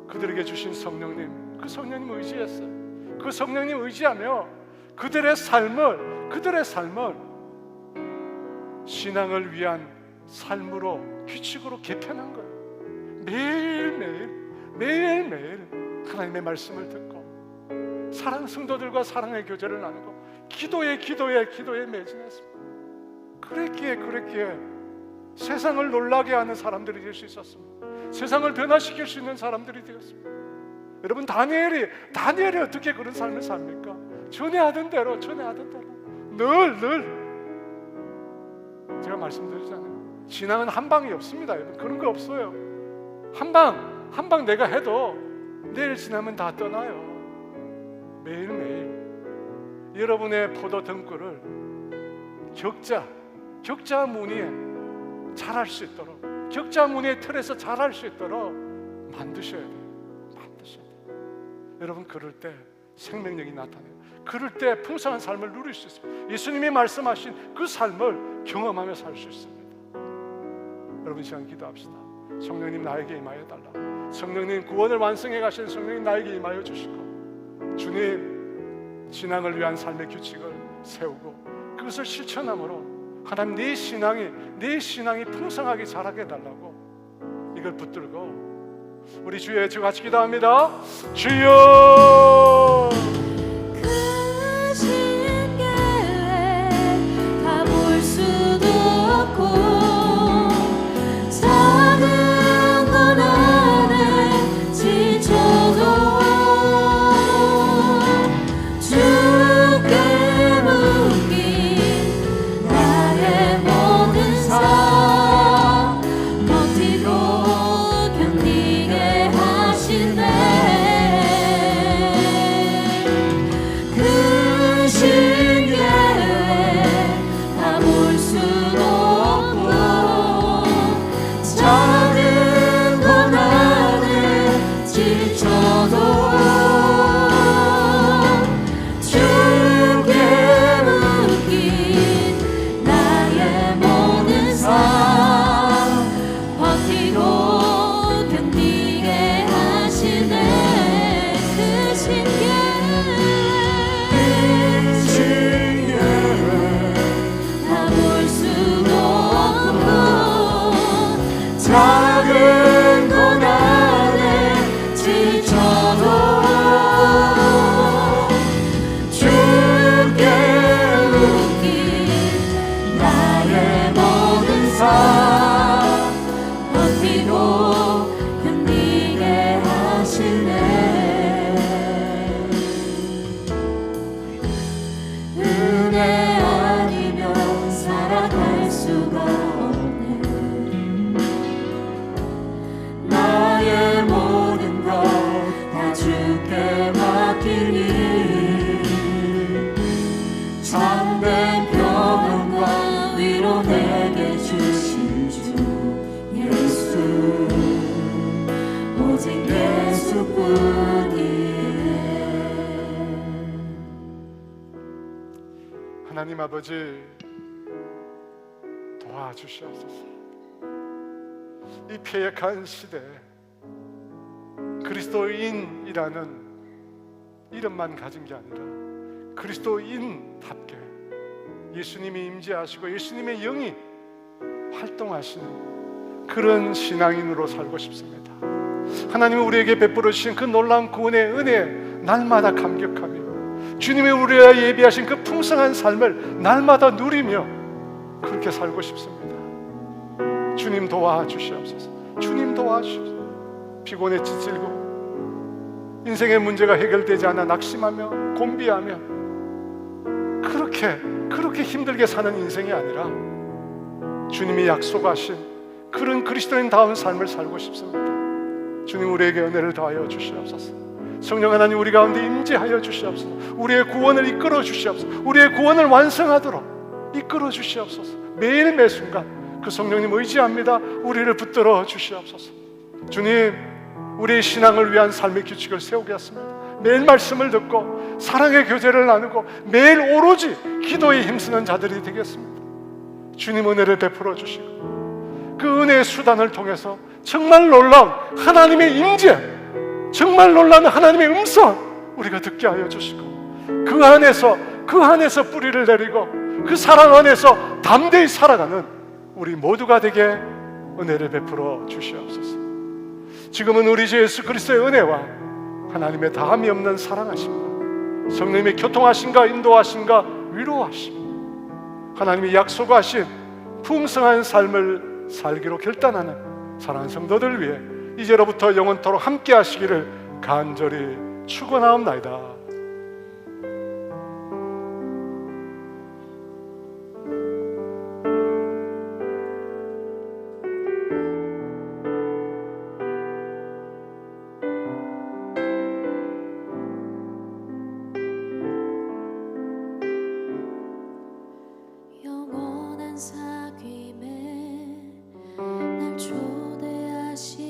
그들에게 주신 성령님, 그 성령님 의지했어요. 그 성령님 의지하며 그들의 삶을 신앙을 위한 삶으로 규칙으로 개편한 거예요. 매일매일 하나님의 말씀을 듣고 사랑 성도들과 사랑의 교제를 나누고 기도에 매진했습니다. 그랬기에 세상을 놀라게 하는 사람들이 될 수 있었습니다. 세상을 변화시킬 수 있는 사람들이 되었습니다. 여러분 다니엘이 어떻게 그런 삶을 삽니까? 전해하던 대로 늘 제가 말씀드리잖아요. 신앙은 한 방이 없습니다. 여러분 그런 거 없어요. 한 방 내가 해도 내일 지나면 다 떠나요. 매일매일 여러분의 포도 등굴을 격자 무늬에 자랄 수 있도록, 격자 무늬의 틀에서 자랄 수 있도록 만드셔야 돼요. 여러분 그럴 때 생명력이 나타나요. 그럴 때 풍성한 삶을 누릴 수 있습니다. 예수님이 말씀하신 그 삶을 경험하며 살 수 있습니다. 여러분 시간 기도합시다. 성령님 나에게 임하여 달라. 성령님 구원을 완성해 가신 성령님 나에게 임하여 주시고, 주님 신앙을 위한 삶의 규칙을 세우고 그것을 실천함으로 하나님 네 신앙이 풍성하게 자라게 해달라고 이걸 붙들고 우리 주여 예수 같이 기도합니다. 주여 크신 계획 다 볼 수도 없고 작은 고난에 지쳐도 주께 묶인 나의 모든 삶 버티고 견디게 하시네. 참된 평안과 위로 내게 주신 주 예수, 오직 예수뿐이네. 하나님 아버지, 도와주시옵소서. 이 폐역한 시대에 그리스도인이라는 이름만 가진 게 아니라 그리스도인답게 예수님이 임재하시고 예수님의 영이 활동하시는 그런 신앙인으로 살고 싶습니다. 하나님이 우리에게 베풀어 주신 그 놀라운 구원의 은혜에 날마다 감격하며 주님이 우리에게 예비하신 그 풍성한 삶을 날마다 누리며 그렇게 살고 싶습니다. 주님 도와주시옵소서. 주님 도와주시옵소서. 피곤해 지치고 인생의 문제가 해결되지 않아 낙심하며 곤비하며 그렇게 힘들게 사는 인생이 아니라 주님이 약속하신 그런 그리스도인다운 삶을 살고 싶습니다. 주님, 우리에게 은혜를 더하여 주시옵소서. 성령 하나님, 우리 가운데 임재하여 주시옵소서. 우리의 구원을 이끌어 주시옵소서. 우리의 구원을 완성하도록 이끌어 주시옵소서. 매일 매 순간 그 성령님 의지합니다. 우리를 붙들어 주시옵소서. 주님, 우리의 신앙을 위한 삶의 규칙을 세우겠습니다. 매일 말씀을 듣고 사랑의 교제를 나누고 매일 오로지 기도에 힘쓰는 자들이 되겠습니다. 주님, 은혜를 베풀어 주시고 그 은혜의 수단을 통해서 정말 놀라운 하나님의 임재, 정말 놀라운 하나님의 음성 우리가 듣게 하여 주시고 그 안에서 뿌리를 내리고 그 사랑 안에서 담대히 살아가는 우리 모두가 되게 은혜를 베풀어 주시옵소서. 지금은 우리 주 예수 그리스도의 은혜와 하나님의 다함이 없는 사랑하심과 성령님의 교통하심과 인도하심과 위로하심, 하나님이 약속하신 풍성한 삶을 살기로 결단하는 사랑하는 성도들 위해 이제로부터 영원토록 함께 하시기를 간절히 축원하옵나이다. 영원한 사귐에 날 초대하시네.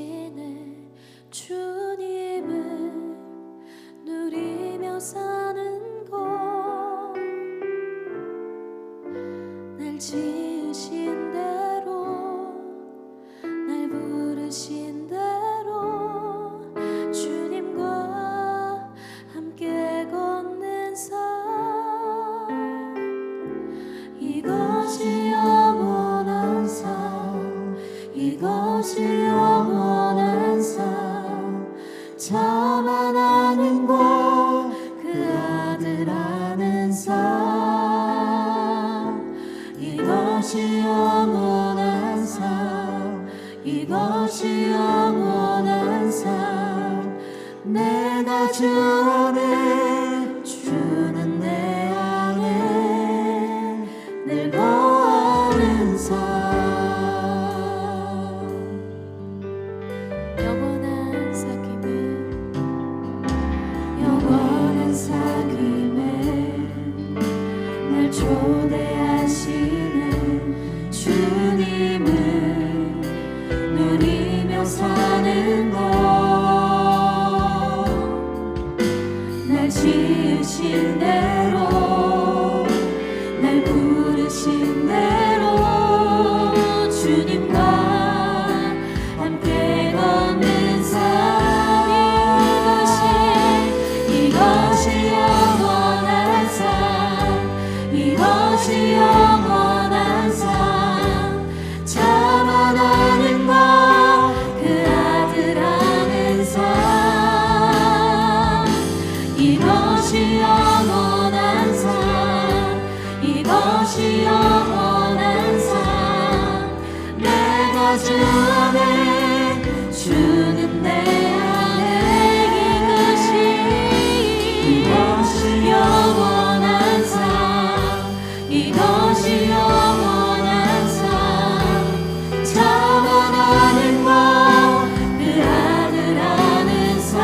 주님을 누리며 사는 것, 날 지으신 대로 날 부르신 대로 주님과 함께 걷는 삶, 이것이 영원한 삶, 이것이 영원한 삶. 참 하나님과 그 아들 아는 삶, 이것이 영원한 삶, 이것이 영원한 삶. 내가 주 안에, 주는 내 안에 늘 거하는 삶. 영원한 사귐에, 영원한 사귐에 날 초대하시는 주님을 누리며 사는 것, 날 지으신 대로 날 부르신 대로 주님과 함께 걷는 삶, 이것이 영원한 삶, 이것이 영원한 삶. 참 하나님과 그 아들 아는 삶, 이것이 영원한 삶, 이것이 영원한 삶. 내가 주 안에, 주는 내 안에, 이것이 영원한 삶, 이것이 영원한 삶. 참 하나님과 그 아들 아는 삶,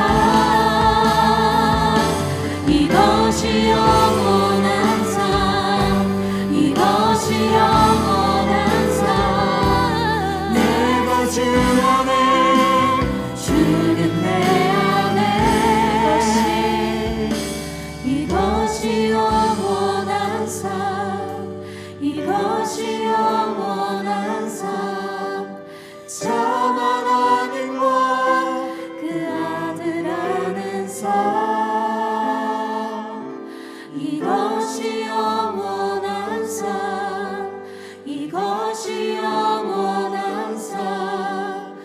이것이 영원한 삶, 삶 이것이 영원한 삶 참 하나님과 그 아들 아는 삶 이것이 영원한 삶 이것이 영원한 삶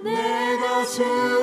내가 주